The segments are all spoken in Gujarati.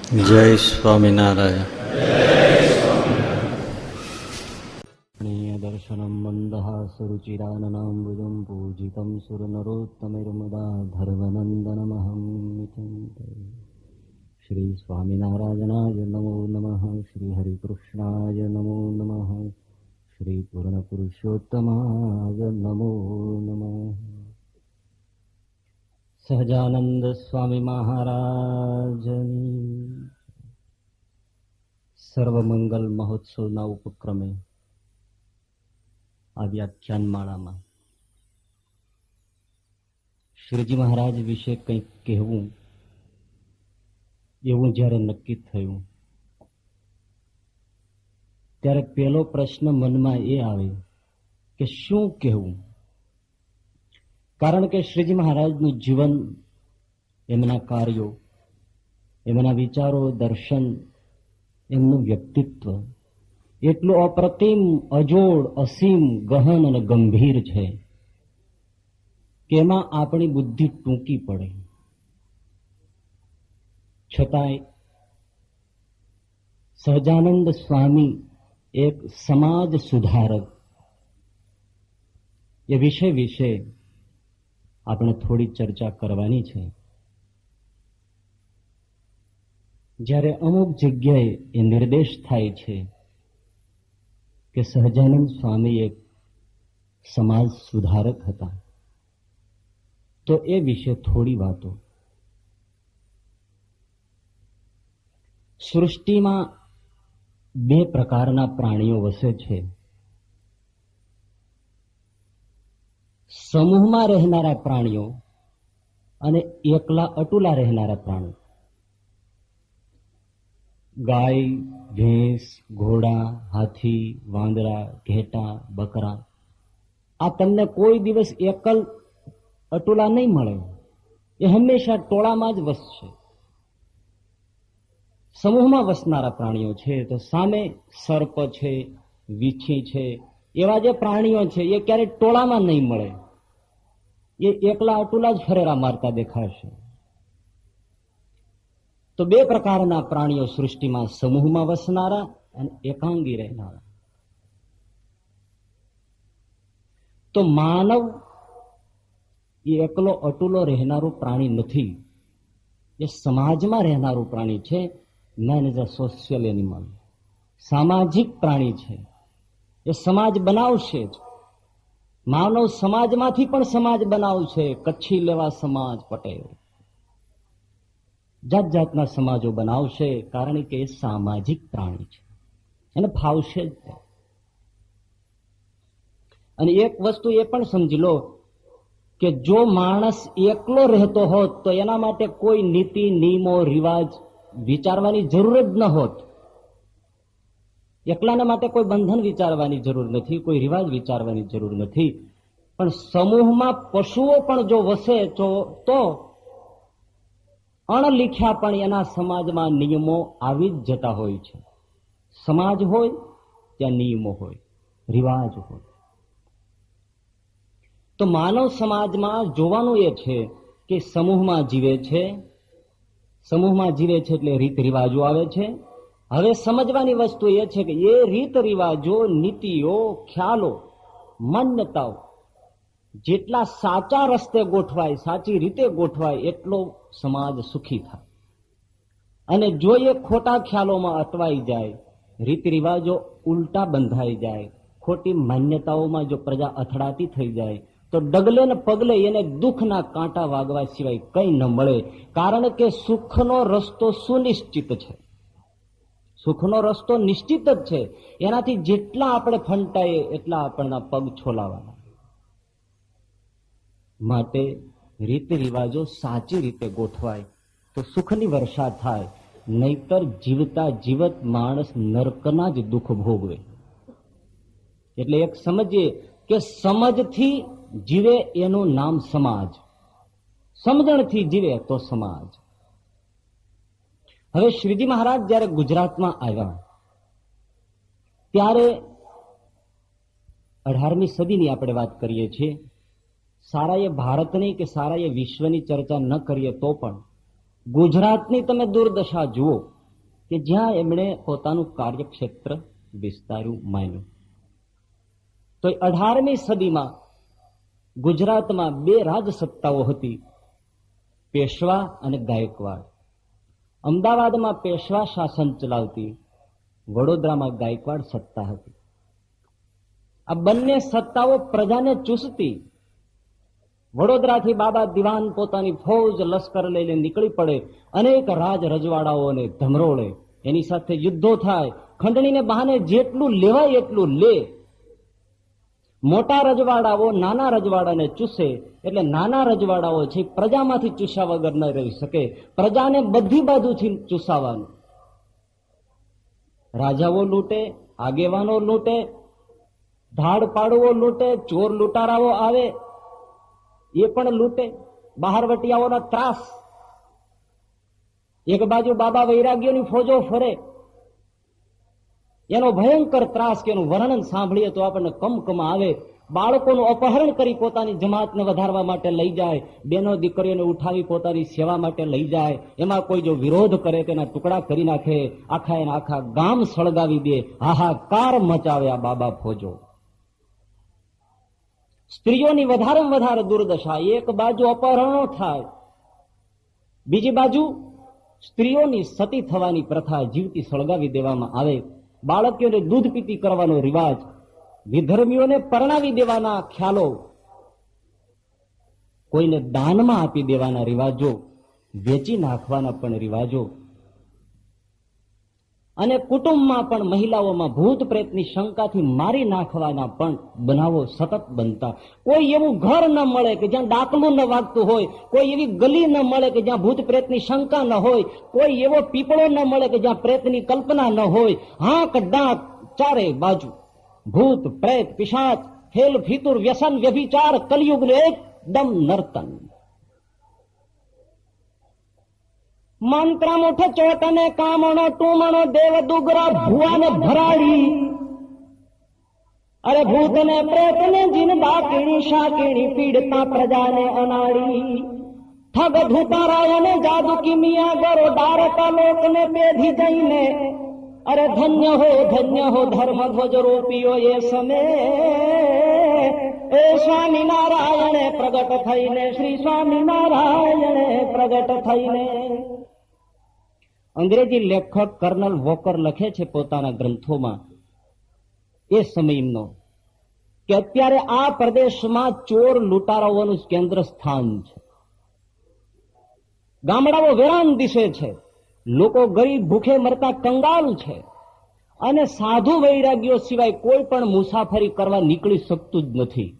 જય સ્વામિનારાયણ. દર્શનમ મંદઃ સુરુચિરાનનાંબુજં પૂજિतं સુરનરોત્તમૈર્મદા ધર્મનંદનમહં ચિંતયે. શ્રી સ્વામિનારાયણાય નમો નમઃ. શ્રી હરિકૃષ્ણાય નમો નમઃ. શ્રી પૂર્ણપુરુષોત્તમાય નમો નમઃ. સહજાનંદ સ્વામી મહારાજની સર્વમંગલ મહોત્સવના ઉપક્રમે આ વ્યાખ્યાનમાળામાં શ્રીજી મહારાજ વિશે કંઈક કહેવું એવું જ્યારે નક્કી થયું ત્યારે પહેલો પ્રશ્ન મનમાં એ આવે કે શું કહેવું. કારણ કે શ્રીજી મહારાજનું જીવન, એમના કાર્યો, એમના વિચારો, દર્શન, એમનું વ્યક્તિત્વ એટલું અપ્રતિમ, અજોડ, અસીમ, ગહન અને ગંભીર છે કે એમાં આપણી બુદ્ધિ ટૂંકી પડે. છતાંય સહજાનંદ સ્વામી એક સમાજ સુધારક, એ વિષય વિશે આપણે થોડી ચર્ચા કરવાની છે. જ્યારે અમુક જગ્યાએ એ નિર્દેશ થાય છે કે સહજાનંદ સ્વામી એક સમાજ સુધારક હતા, તો એ વિશે થોડી વાતો. સૃષ્ટિમાં બે પ્રકારના પ્રાણીઓ વસે છે. સમૂહમાં રહેનારા પ્રાણીઓ અને એકલા અટુલા રહેનારા પ્રાણીઓ. ગાય, ભેંસ, ઘોડા, હાથી, વાંદરા, ઘેટા, બકરા, આ તમને કોઈ દિવસ એકલ અટુલા નહીં મળે. એ હંમેશા ટોળામાં જ વસશે. સમૂહમાં વસનારા પ્રાણીઓ છે તો સામે સર્પ છે, વીછી છે, એવા જે પ્રાણીઓ છે એ ક્યારેય ટોળામાં નહીં મળે. એ એકલા અટુલા જ ફરેરા મારતા દેખાશે. તો બે પ્રકારના પ્રાણીઓ સૃષ્ટિમાં, સમૂહમાં વસનારા અને એકાંગી રહેનારા. તો માનવ એ એકલો અટુલો રહેનારું પ્રાણી નથી, એ સમાજમાં રહેનારું પ્રાણી છે. Main is a social animal, સામાજિક પ્રાણી છે. એ સમાજ બનાવશે જ. માનવ સમાજમાંથી પણ સમાજ બનાવશે. કચ્છી લેવા સમાજ, પટેલ, જાત જાતના સમાજો બનાવશે, કારણ કે એ સામાજિક પ્રાણી છે, એને ફાવશે જ. અને એક વસ્તુ એ પણ સમજી લો કે જો માણસ એકલો રહેતો હોત તો એના માટે કોઈ નીતિ, નિયમો, રિવાજ વિચારવાની જરૂર જ ન હોત. એકલાના માટે કોઈ બંધન વિચારવાની જરૂર નથી, કોઈ રિવાજ વિચારવાની જરૂર નથી. પણ સમૂહમાં પશુઓ પણ જો વસે તો અણલિખ્યા પણ એના સમાજમાં નિયમો આવી જ જતા હોય છે. સમાજ હોય ત્યાં નિયમો હોય, રિવાજ હોય. તો માનવ સમાજમાં જોવાનું એ છે કે સમૂહમાં જીવે છે. સમૂહમાં જીવે છે એટલે રીત રિવાજો આવે છે. હવે સમજવાની વસ્તુ એ છે કે એ રીત રિવાજો, નીતિઓ, ખ્યાલો, માન્યતાઓ જેટલા સાચા રસ્તે ગોઠવાય, સાચી રીતે ગોઠવાય, એટલો સમાજ સુખી થાય. અને જો એ ખોટા ખ્યાલોમાં અટવાઈ જાય, રીત રિવાજો ઉલટા બંધાઈ જાય, ખોટી માન્યતાઓમાં જો પ્રજા અથડાતી થઈ જાય, તો ડગલે ને પગલે એને દુઃખના કાંટા વાગવા સિવાય કંઈ ન મળે. કારણ કે સુખનો રસ્તો સુનિશ્ચિત છે. સુખનો રસ્તો નિશ્ચિત જ છે. એનાથી જેટલા આપણે ફંટાઈએ એટલા આપણના પગ છોલાવાના. માટે રીત રિવાજો સાચી રીતે ગોઠવાય તો સુખની વર્ષા થાય, નહીતર જીવતા જીવત માણસ નરકના જ દુઃખ ભોગવે. એટલે એક સમજીએ કે સમજથી જીવે એનું નામ સમાજ, સમજણથી જીવે તો સમાજ. હવે શ્રીજી મહારાજ જયારે ગુજરાતમાં આવ્યા ત્યારે 18મી સદીની આપણે વાત કરીએ છીએ. સારા એ ભારતની કે સારા એ વિશ્વની ચર્ચા ન કરીએ તો પણ ગુજરાતની તમે દુર્દશા જુઓ. કે જ્યાં એમણે પોતાનું કાર્યક્ષેત્ર વિસ્તાર્યું, માન્યું. તો 18મી સદીમાં ગુજરાતમાં 2 રાજસત્તાઓ હતી, પેશવા અને ગાયકવાડ. અમદાવાદમાં પેશવા શાસન ચલાવતી, વડોદરામાં ગાયકવાડ સત્તા હતી. આ બંને સત્તાઓ પ્રજાને ચૂસતી. વડોદરાથી બાબા દિવાન પોતાની ફૌજ લશ્કર લઈને નીકળી પડે, અનેક રાજ રજવાડાઓને ધમરોળે, એની સાથે યુદ્ધો થાય, ખંડણીને બહાને જેટલું લેવાય એટલું લે. મોટા રજવાડાઓ નાના રજવાડાને ચૂસે, એટલે નાના રજવાડાઓ છે પ્રજામાંથી ચૂસ્યા વગર ન રહી શકે, પ્રજાને બધી બાજુથી ચૂસાવાનું. રાજાઓ લૂંટે, આગેવાનો લૂંટે, ધાડ પાડવો લૂંટે, ચોર લૂંટારાઓ આવે એ પણ લૂંટે, બહારવટિયાઓના ત્રાસ. એક બાજુ બાબા વૈરાગ્યોની ફોજો ફરે, એનો ભયંકર ત્રાસ કે એનું વર્ણન સાંભળીએ તો આપણને કમકમા આવે. બાળકોનું અપહરણ કરી પોતાની જમાતને વધારવા માટે લઈ જાય, બેનો દીકરીઓને ઉઠાવી પોતાની સેવા માટે લઈ જાય, એમાં કોઈ જો વિરોધ કરે તેના ટુકડા કરી નાખે, આખા એના આખા ગામ સળગાવી દે, હાહાકાર મચાવે આ બાબા ફોજો. સ્ત્રીઓની વધારેમાં વધારે દુર્દશા. એક બાજુ અપહરણો થાય, બીજી બાજુ સ્ત્રીઓની સતી થવાની પ્રથા જીવતી સળગાવી દેવામાં આવે. બાળકીઓને દૂધ પીતી કરવાનો રિવાજ, વિધર્મીઓને પરણાવી દેવાના ખ્યાલો, કોઈને દાનમાં આપી દેવાના રિવાજો, વેચી નાખવાના પણ રિવાજો, અને કુટુંબમાં પણ મહિલાઓમાં ભૂત પ્રેતની શંકાથી મારી નાખવાના પણ બનાવો સતત બનતા. કોઈ એવું ઘર ન મળે કે જ્યાં ડાકલું ન વાગતું હોય, કોઈ એવી ગલી ન મળે કે જ્યાં ભૂત પ્રેતની શંકા ન હોય, કોઈ એવો પીપળો ન મળે કે જ્યાં પ્રેતની કલ્પના ન હોય. હાંક ડાક ચારે બાજુ, ભૂત પ્રેત પિશાચ, ફેલ ફીતુર, વ્યસન વ્યભિચાર, કલયુગનું એકદમ નર્તન. મંત્ર મુઠ ચોટને કામણો ટૂમણો દેવ દુગરા ભુવાને ભરાડી, અરે ભૂતને પ્રેતને જીન બાકીણી શાકીણી પીડતા પ્રજાને અનાડી. ઠગ ધૂતારાયને જાદુ કિમિયા ગરો ડારતા લોકને પેધી જઈને, અરે ધન્ય હો ધર્મ ધ્વજ રોપીઓ એ સમય. એ સ્વામિનારાયણે પ્રગટ થઈને, શ્રી સ્વામિનારાયણે પ્રગટ થઈને. અંગ્રેજી લેખક કર્નલ વોકર લખે છે પોતાના ગ્રંથોમાં એ સમયનો કે અત્યારે આ પ્રદેશમાં ચોર લૂંટારાઓનું કેન્દ્ર સ્થાન છે. ગામડાઓ વેરાન દિશે છે, લોકો ગરીબ ભૂખે મરતા કંગાલ છે, અને સાધુ વૈરાગ્યો સિવાય કોઈ પણ મુસાફરી કરવા નીકળી શકતું જ નથી.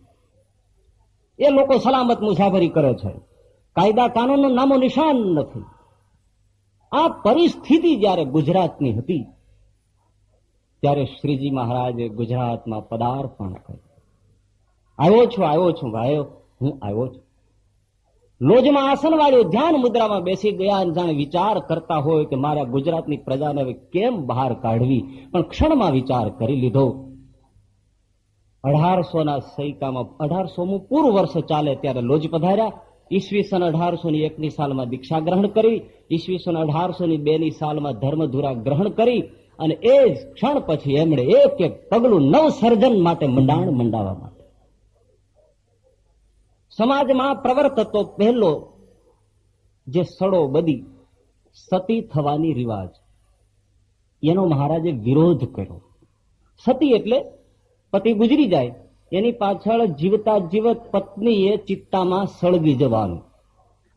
એ લોકો સલામત મુસાફરી કરે છે, કાયદા કાનૂનનું નામો નિશાન નથી. આ પરિસ્થિતિ જ્યારે ગુજરાતની હતી ત્યારે શ્રીજી મહારાજે ગુજરાતમાં પદાર્પણ કર્યું. આવ્યો છું ભાઈઓ, હું આવ્યો છું. લોજમાં આસન વાળ્યો, ધ્યાન મુદ્રામાં બેસી ગયા, જાણે વિચાર કરતા હોય કે મારા ગુજરાતની પ્રજાને હવે કેમ બહાર કાઢવી, પણ ક્ષણમાં વિચાર કરી લીધો. 1800ના સૈકામાં 1800મું પૂરું વર્ષ ચાલે ત્યારે લોજ પધાર્યા. ઈસવીસન 1801ની સાલમાં દીક્ષા ગ્રહણ કરી, ઈસવીસન 1802ની સાલમાં ધર્મધુરા ગ્રહણ કરી, અને એ જ ક્ષણ પછી એમણે એક એક પગલું નવસર્જન માટે મંડાવા માટે સમાજમાં પ્રવર્તતો પહેલો જે સડો બદી સતી થવાની રિવાજ, એનો મહારાજે વિરોધ કર્યો. સતી એટલે પતિ ગુજરી જાય, એની પાછળ જીવતા જીવત પત્નીએ ચિત્તામાં સળગી જવાનું.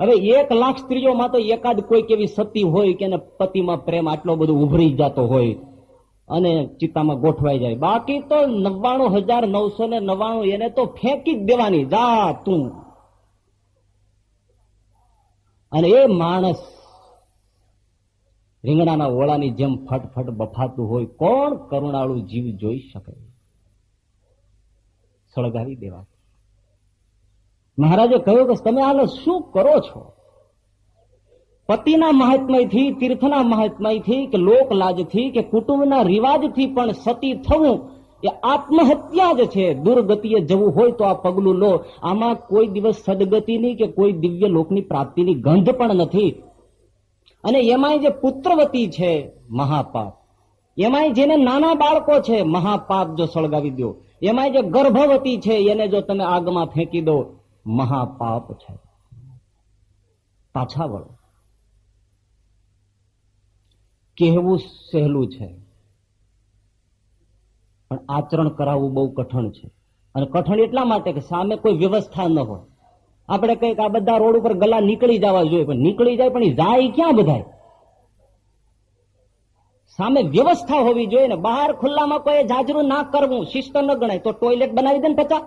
હવે 1 લાખ સ્ત્રીઓમાં તો એકાદ કોઈક એવી સતી હોય કે પતિમાં પ્રેમ આટલો બધો ઉભરી જતો હોય અને ચિત્તામાં ગોઠવાઈ જાય. બાકી તો 99,999 એને તો ફેંકી જ દેવાની, જા તું. અને એ માણસ રીંગણાના ઓળાની જેમ ફટફટ બફાતું હોય, કોણ કરુણાળુ જીવ જોઈ શકે? સળગાવી દેવા. મહારાજે કહ્યું કે તમે હાલ શું કરો છો? પતિના મહાત્મયથી, તીર્થના મહાત્મયથી, કે લોકલાજથી, કે કુટુંબના રિવાજથી પણ સતી થવું એ આત્મહત્યા જ છે. દુર્ગતિએ જવું હોય તો આ પગલું લો. આમાં કોઈ દિવસ સદગતિની કે કોઈ દિવ્ય લોકની પ્રાપ્તિની ગંધ પણ નથી. અને એમાંય જે પુત્રવતી છે મહાપાપ, એમાંય જેને નાના બાળકો છે મહાપાપ જો સળગાવી દો, એમાંય જે ગર્ભવતી છે એને જો તમે આગમાં ફેંકી દો મહાપાપ છે. પાછા વળો. કહેવું સહેલું છે પણ આચરણ કરાવવું બહુ કઠણ છે. અને કઠણ એટલા માટે કે સામે કોઈ વ્યવસ્થા ન હોય. આપણે કઈક આ બધા રોડ ઉપર ગલા નીકળી જવા જોઈએ, પણ નીકળી જાય પણ જાય ક્યાં બધાય? સામે વ્યવસ્થા હોવી જોઈએ ને. બહાર ખુલ્લામાં કોઈ જાજરું ના કરવું શિસ્ત ન ગણાય તો ટોયલેટ બનાવી દે ને પચા.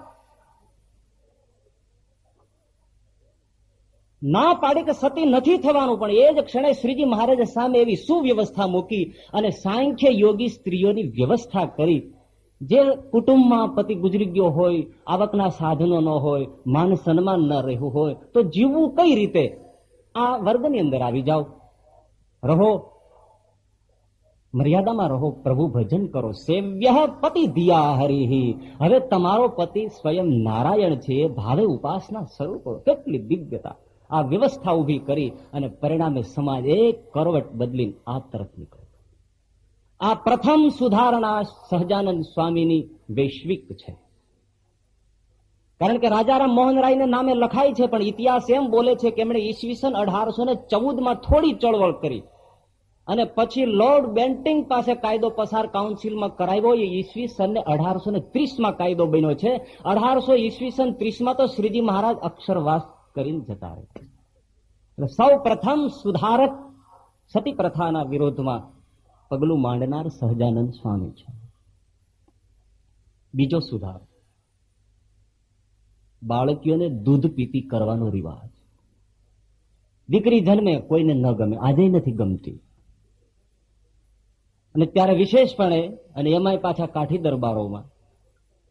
ના પાડી કે સતી નથી થવાનું, પણ એ જ ક્ષણે શ્રીજી મહારાજે સામે એવી સુવ્યવસ્થા મૂકી અને સાંખ્ય યોગી સ્ત્રીઓની વ્યવસ્થા કરી. જે કુટુંબમાં પતિ ગુજરી ગયો હોય, આવકના સાધનો ન હોય, માન સન્માન ન રહ્યું હોય, તો જીવવું કઈ રીતે? આ વર્ગની અંદર આવી જાઓ, રહો, મર્યાદામાં રહો, પ્રભુ ભજન કરો. સેવ્ય પતિ દિયા હરિ. હવે તમારો પતિ સ્વયં નારાયણ છે, ભાવે ઉપાસના સ્વરૂપ. કેટલી દિવ્યતા! આ વ્યવસ્થા ઉભી કરી અને પરિણામે સમાજ એક કરવટ બદલીને આ તરફ નીકળ્યો. આ પ્રથમ સુધારણા સહજાનંદ સ્વામીની વૈશ્વિક છે. કારણ કે રાજારામ મોહન રાયને નામે લખાય છે, પણ ઇતિહાસ એમ બોલે છે કે એમણે ઈસવીસન 1814 થોડી ચળવળ કરી અને પછી લોર્ડ બેન્ટિંગ પાસે કાયદો પસાર કાઉન્સિલમાં કરાવ્યો. એ ઈસવીસન 1830 કાયદો બન્યો છે. 1830 તો શ્રીજી મહારાજ અક્ષરવાસ કરીને જતા રહ્યા. સૌ પ્રથમ સુધારક સતી પ્રથાના વિરોધમાં પગલું માંડનાર સહજાનંદ સ્વામી છે. બીજો સુધાર, બાળકીઓને દૂધ પીતી કરવાનો રિવાજ. દીકરી જન્મે કોઈને ન ગમે, આજે નથી ગમતી. અને ત્યારે વિશેષપણે, અને એમાંય પાછા કાઠી દરબારોમાં,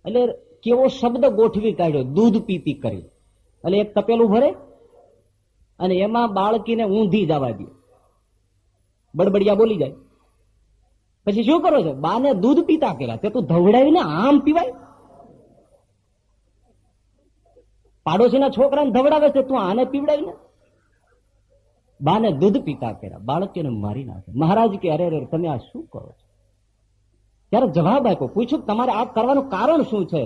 એટલે કેવો શબ્દ ગોઠવી કાઢ્યો, દૂધ પીતી કરી. એટલે એક તપેલું ભરે અને એમાં બાળકીને ઊંધી જવા દે, બડબડિયા બોલી જાય. પછી શું કરો છો? બાને દૂધ પીતા કર્યા. તે તું ધવડાવીને આમ પીવાય? પાડોશીના છોકરાને ધવડાવે છે, તું આને પીવડાવીને? બાને દૂધ પીતા કર્યા, બાળકીને મારી નાખે. મહારાજ કે અરે રે, તમે આ શું કરો છો? ત્યારે જવાબ આપ્યો, પૂછ્યું તમારે આ કરવાનું કારણ શું છે?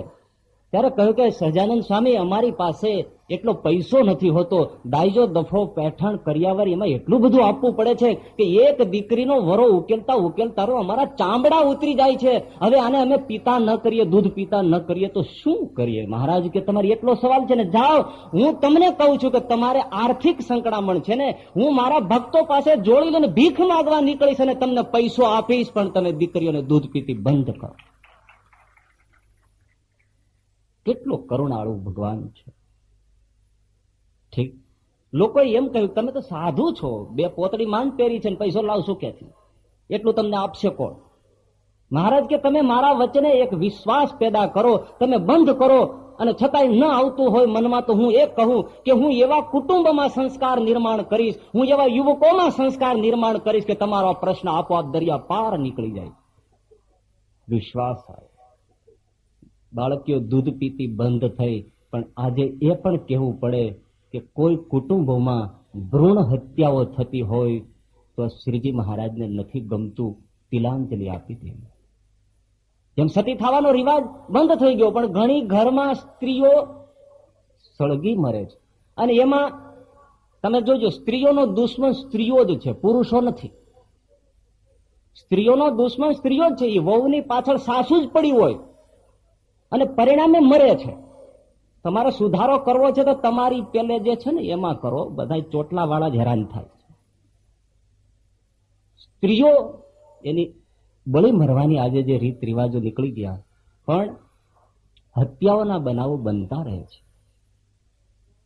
ત્યારે કહ્યું કે સહજાનંદ સ્વામી, અમારી પાસે એટલો પૈસો નથી હોતો. દાયજો, દફો, પેઠણ, કરિયાવર, એમાં એટલું બધું આપવું પડે છે કે એક દીકરીનો વરો ઉકેલતા ઉકેલતા અમારા ચામડા ઉતરી જાય છે. હવે આને અમે પિતા ન કરીએ, દૂધ પિતા ન કરીએ તો શું કરીએ? મહારાજ કે તમારી એટલો સવાલ છે ને, જાઓ, હું તમને કહું છું કે તમારે આર્થિક સંકળામણ છે ને, હું મારા ભક્તો પાસે જોડી લઈને ભીખ માંગવા નીકળીશ અને તમને પૈસો આપીશ, પણ તમે દીકરીઓને દૂધ પીતી બંધ કરો. કેટલો કરુણાળુ ભગવાન છે. ઠીક, લોકોએ એમ કહ્યું તમે તો સાધુ છો, 2 પોતળી માંડ પહેરી છે ને પૈસો લાવશો ક્યાંથી? એટલું તમને આપશે કોણ? મહારાજ કે તમે મારા વચને એક વિશ્વાસ પેદા કરો, તમે બંધ કરો. અને છતાંય ન આવતું હોય મનમાં, તો હું એ કહું કે હું એવા કુટુંબમાં સંસ્કાર નિર્માણ કરીશ, હું એવા યુવકોમાં સંસ્કાર નિર્માણ કરીશ કે તમારો પ્રશ્ન આપોઆપ દરિયા પાર નીકળી જાય. વિશ્વાસ આવે. બાળકીઓ દૂધ પીતી બંધ થઈ. પણ આજે એ પણ કહેવું પડે કે કોઈ કુટુંબોમાં ભ્રૂણ હત્યાઓ થતી હોય તો શ્રીજી મહારાજને નથી ગમતું, તિલાંજલિ આપી દે. જેમ સતી થવાનો રિવાજ બંધ થઈ ગયો, પણ ઘણી ઘરમાં સ્ત્રીઓ સળગી મરે છે. અને એમાં તમે જોજો, સ્ત્રીઓનો દુશ્મન સ્ત્રીઓ જ છે, પુરુષો નથી. સ્ત્રીઓનો દુશ્મન સ્ત્રીઓ જ છે. એ વહુની પાછળ સાસુ જ પડી હોય અને પરિણામે મરે છે. તમારે સુધારો કરવો છે તો તમારી પેલે જે છે ને એમાં કરો. બધા ચોટલા વાળા જ હેરાન થાય છે. સ્ત્રીઓ એની બળી મરવાની આજે જે રીત રિવાજો નીકળી ગયા, પણ હત્યાઓના બનાવો બનતા રહે છે.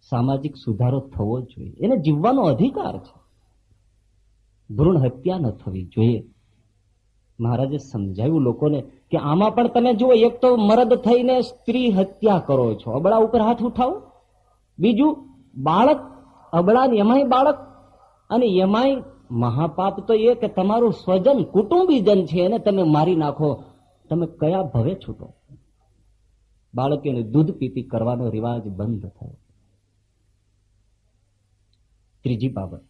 સામાજિક સુધારો થવો જોઈએ, એને જીવવાનો અધિકાર છે. ભ્રૂણ હત્યા ન થવી જોઈએ. મહારાજે સમજાવ્યું લોકોને કે આમાં પણ તમે જુઓ, એક તો મરદ થઈને સ્ત્રી હત્યા કરો છો, અબળા ઉપર હાથ ઉઠાવો. બીજું બાળક, અબળા એમાંય બાળક, અને એમાંય મહાપાપ તો એ કે તમારું સ્વજન કુટુંબીજન છે એને તમે મારી નાખો. તમે કયા ભવે છૂટો? બાળકોને દૂધ પીતી કરવાનો રિવાજ બંધ થયો. ત્રીજી બાબત,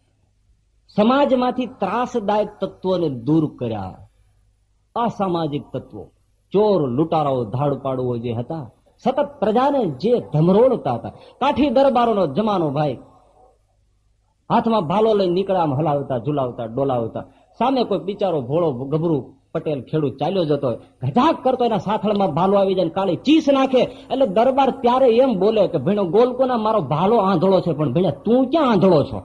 સમાજમાંથી ત્રાસદાયક તત્વોને દૂર કર્યા. અસામાજિક તત્વો, ચોર, લૂંટારાઓ, ધાડપાડુઓ જે હતા, સતત પ્રજાને જે ધમરોળતા હતા. કાઠી દરબારોનો જમાનો ભાઈ, હાથમાં ભાલો લઈને નીકળ્યા, આમ હલાવતા, ઝુલાવતા, ડોલાવતા. સામે કોઈ બિચારો ભોળો ગભરું પટેલ ખેડૂત ચાલ્યો જતો હોય, ગજાક કરતો, એના સાથળમાં ભાલો આવી જાય, કાળી ચીસ નાખે. એટલે દરબાર ત્યારે એમ બોલે કે ભીણો ગોલકોના મારો ભાલો આંધળો છે, પણ ભીણે તું ક્યાં આંધળો છો?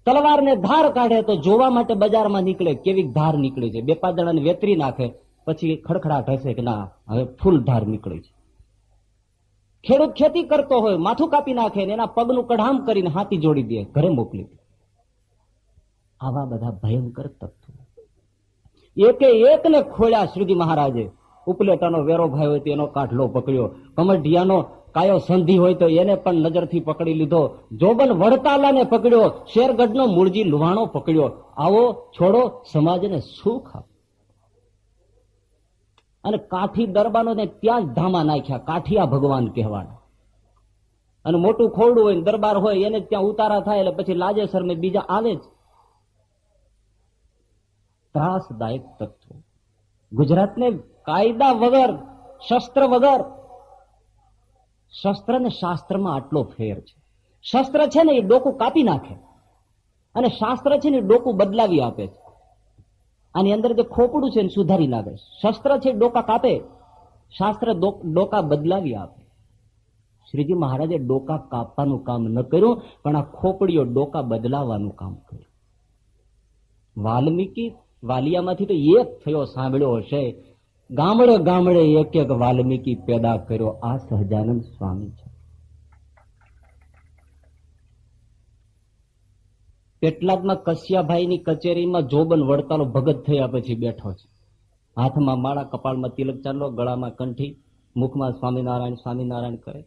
તલવારને ધાર કાઢે તો જોવા માટે બજારમાં નીકળે, કેવી ધાર નીકળી છે. બે પાંચ જણાને વેતરી નાખે, પછી ખડખડાટ હશે કે ના હવે ફૂલ ધાર નીકળી છે. ખેડૂત ખેતી કરતો હોય, માથું કાપી નાખે ને એના પગનું કઢામ કરીને હાથી જોડી દે, ઘરે મોકલી દે. આવા બધા ભયંકર તત્વો એકે એકને ખોળ્યા. શ્રીજી મહારાજે ઉપલેટાનો વેરો ભાઈ હોય તો એનો કાઢલો પકડ્યો, કમઢિયાનો કાયો સંધિ હોય તો એને પણ નજરથી પકડી લીધો, જોબન વડતાલાને પકડ્યો, શેરગઢનો મૂળજી લુહાણો પકડ્યો. આવો છોડો સમાજને સુખ આપો. અને કાઠી દરબારોને ત્યાં જ ધામા નાખ્યા, કાઠિયા ભગવાન કહેવાના. અને મોટું ખોરડું હોય, દરબાર હોય, એને ત્યાં ઉતારા થાય એટલે પછી લાજેસર મેં બીજા આવે જ. ત્રાસદાયક તત્વો ગુજરાતને કાયદા વગર, શસ્ત્ર વગર. શસ્ત્ર ને શાસ્ત્રમાં આટલો ફેર છે. શસ્ત્ર છે ને એ ડોકું કાપી નાખે, અને શાસ્ત્ર છે ને એ ડોકું બદલાવી આપે છે. આની અંદર જે ખોપડું છે ને સુધારી નાખે. શસ્ત્ર છે ડોકા કાપે, શાસ્ત્ર ડોકા બદલાવી આપે. શ્રીજી મહારાજે ડોકા કાપવાનું કામ ન કર્યું, પણ આ ખોપડીઓ ડોકા બદલાવાનું કામ કર્યું. વાલ્મીકી વાલિયામાંથી તો એક થયો સાંભળ્યો હશે, ગામડે ગામડે એક એક વાલ્મીકી પેદા કર્યો. આ સહજાનંદ સ્વામી છે. પેટલાદમાં કશિયાભાઈની કચેરીમાં જોબન વડતાલો ભગત થયા પછી બેઠો છે. હાથમાં માળા, કપાળમાં તિલક ચાંદલો, ગળામાં કંઠી, મુખમાં સ્વામિનારાયણ સ્વામિનારાયણ કરે.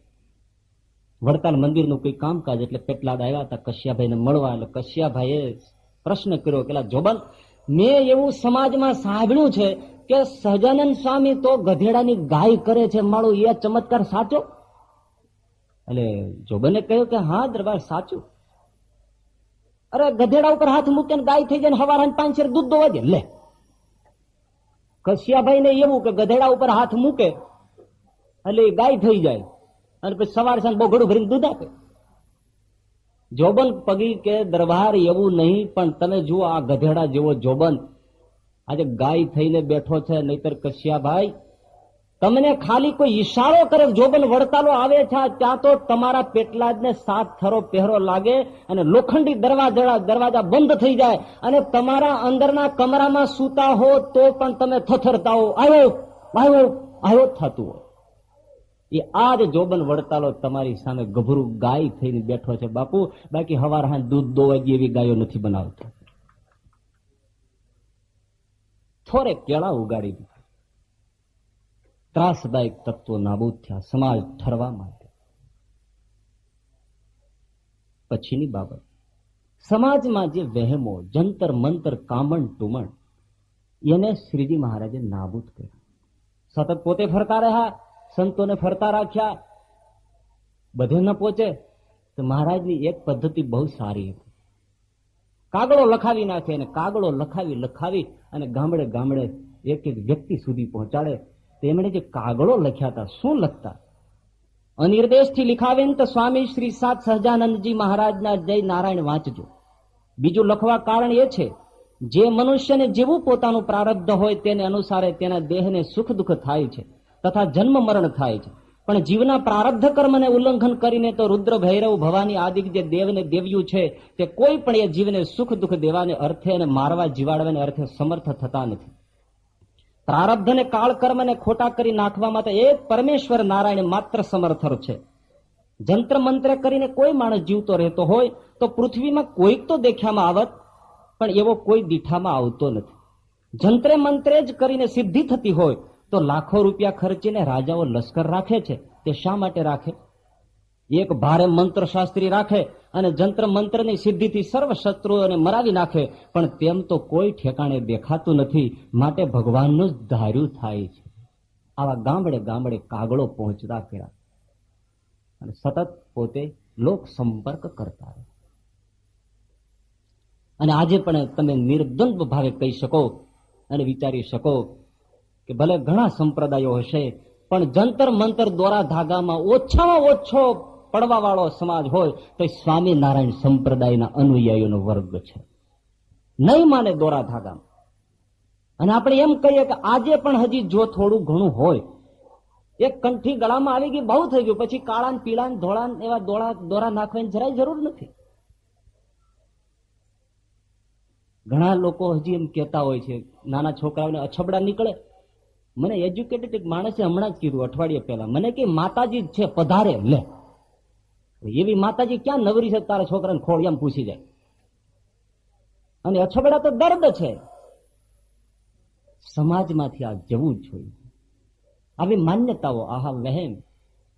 વડતાલ મંદિરનું કોઈ કામકાજ એટલે પેટલાદ આવ્યા હતા કશિયાભાઈને મળવા. એટલે કશિયાભાઈએ પ્રશ્ન કર્યો કે જોબન, મેં એવું સમાજમાં સાંભળ્યું છે કે સહજાનંદ સ્વામી તો ગધેડાની ગાય કરે છે, મારું એ ચમત્કાર સાચો? એટલે જોબને કહ્યું કે હા દરબાર સાચું. અરે ગધેડા ઉપર હાથ મૂકે ને ગાય થઈ જાય, હવાર 5 શેર દૂધ દોવા દે. લે, કશિયાભાઈ ને એવું કે ગધેડા ઉપર હાથ મૂકે એટલે ગાય થઈ જાય, અને પછી સવાર સાંજ બહુ ઘડું ભરીને દૂધ આપે. જોબન પગી કે દરબાર એવું નહીં, પણ તમે જુઓ આ ગધેડા જેવો જોબન આજે ગાય થઈને બેઠો છે. નહીતર કશિયાભાઈ તમને ખાલી કોઈ ઈશારો કરે, જોબન વડતાલો આવે છે ત્યાં તો તમારા પેટલાદને 7 થરો પહેરો લાગે અને લોખંડી દરવાજા બંધ થઈ જાય, અને તમારા અંદરના કમરામાં સૂતા હો તો પણ તમે થથરતા હો, આવ્યો આવ્યો આવ્યો થતું હોય. એ આ જ જોબન વડતાલો તમારી સામે ગભરું ગાય થઈને બેઠો છે બાપુ. બાકી હવાર હાંજ દૂધ દોવાઈ ગઈ એવી ગાયો નથી બનાવતો. થોરે કેળા ઉગાડી દીધા. ત્રાસદાયક તત્વો નાબૂદ થયા, સમાજ ઠરવા માટે. પછીની બાબત, સમાજમાં જે વહેમો, જંતર મંતર, કામણ ટુમણ, એને શ્રીજી મહારાજે નાબૂદ કર્યા. સતત પોતે ફરતા રહ્યા, સંતોને ફરતા રાખ્યા. બધે ન પહોંચે તો મહારાજની એક પદ્ધતિ બહુ સારી હતી. કાગળો લખાવી નાખે, અને કાગળો લખાવી અને ગામડે ગામડે એક એક વ્યક્તિ સુધી પહોંચાડે. તેમણે જે કાગળો લખ્યા હતા, શું લખતા? અનિર્દેશથી લિખાવીને તો સ્વામી શ્રી સાત સહજાનંદજી મહારાજના જય નારાયણ વાંચજો. બીજું લખવા કારણ એ છે, જે મનુષ્યને જેવું પોતાનું પ્રારબ્ધ હોય તેને અનુસારે તેના દેહને સુખ દુઃખ થાય છે તથા જન્મ મરણ થાય છે. પણ જીવના પ્રારબ્ધ કર્મને ઉલ્લંઘન કરીને તો રુદ્ર, ભૈરવ, ભવાની આદિ જે દેવને દેવ્યું છે તે કોઈ પણ એ જીવને સુખ દુઃખ દેવાને અર્થે અને મારવા જીવાડવાને અર્થે સમર્થ થતા નથી. પ્રારબ્ધને કાળ કર્મને ખોટા કરી નાખવા માટે એક પરમેશ્વર નારાયણ માત્ર સમર્થર છે. જંત્ર મંત્ર કરીને કોઈ માણસ જીવતો રહેતો હોય તો પૃથ્વીમાં કોઈક તો દેખ્યામાં આવત, પણ એવો કોઈ દીઠામાં આવતો નથી. જંત્રે મંત્રે જ કરીને સિદ્ધિ થતી હોય તો લાખો રૂપિયા ખર્ચીને રાજાઓ લશ્કર રાખે છે. તે શા માટે રાખે? એક ભારે મંત્ર શાસ્ત્રી રાખે અને જંત્ર મંત્રની સિદ્ધિથી સર્વ શત્રુઓને મરાવી નાખે, પણ તેમ તો કોઈ ઠેકાણે દેખાતું નથી. માટે ભગવાનનું જ ધાર્યું થાય છે. આવા ગામડે ગામડે કાગળો પહોંચતા કર્યા અને સતત પોતે લોક સંપર્ક કરતા રહ્યા. અને આજે પણ તમે નિર્દ્વંદ્વ ભાવે કહી શકો અને વિચારી શકો કે ભલે ઘણા સંપ્રદાયો હશે, પણ જંતર મંતર દોરા ધાગામાં ઓછામાં ઓછો પડવા વાળો સમાજ હોય તો સ્વામિનારાયણ સંપ્રદાયના અનુયાયીઓનો વર્ગ છે, નહીં માને દોરા ધાગામાં. અને આપણે એમ કહીએ કે આજે પણ હજી જો થોડું ઘણું હોય, એક કંઠી ગળામાં આવી ગઈ બહુ થઈ ગયું, પછી કાળા ને પીળા ને ધોળા એવા દોરા નાખવાની જરાય જરૂર નથી. ઘણા લોકો હજી એમ કહેતા હોય છે, નાના છોકરાઓને અછબડા નીકળે. મને એજ્યુકેટેડ એક માણસે હમણાં જ કીધું અઠવાડિયે પહેલા, મને કે માતાજી છે પધારે લે. એવી માતાજી ક્યાં નવરી છે તારા છોકરાને ખોળ એમ પૂછી જાય. અને અછબડા તો દર્દ છે. સમાજમાંથી આ જવું જ જોઈએ. આવી માન્યતાઓ, આહા વહેમ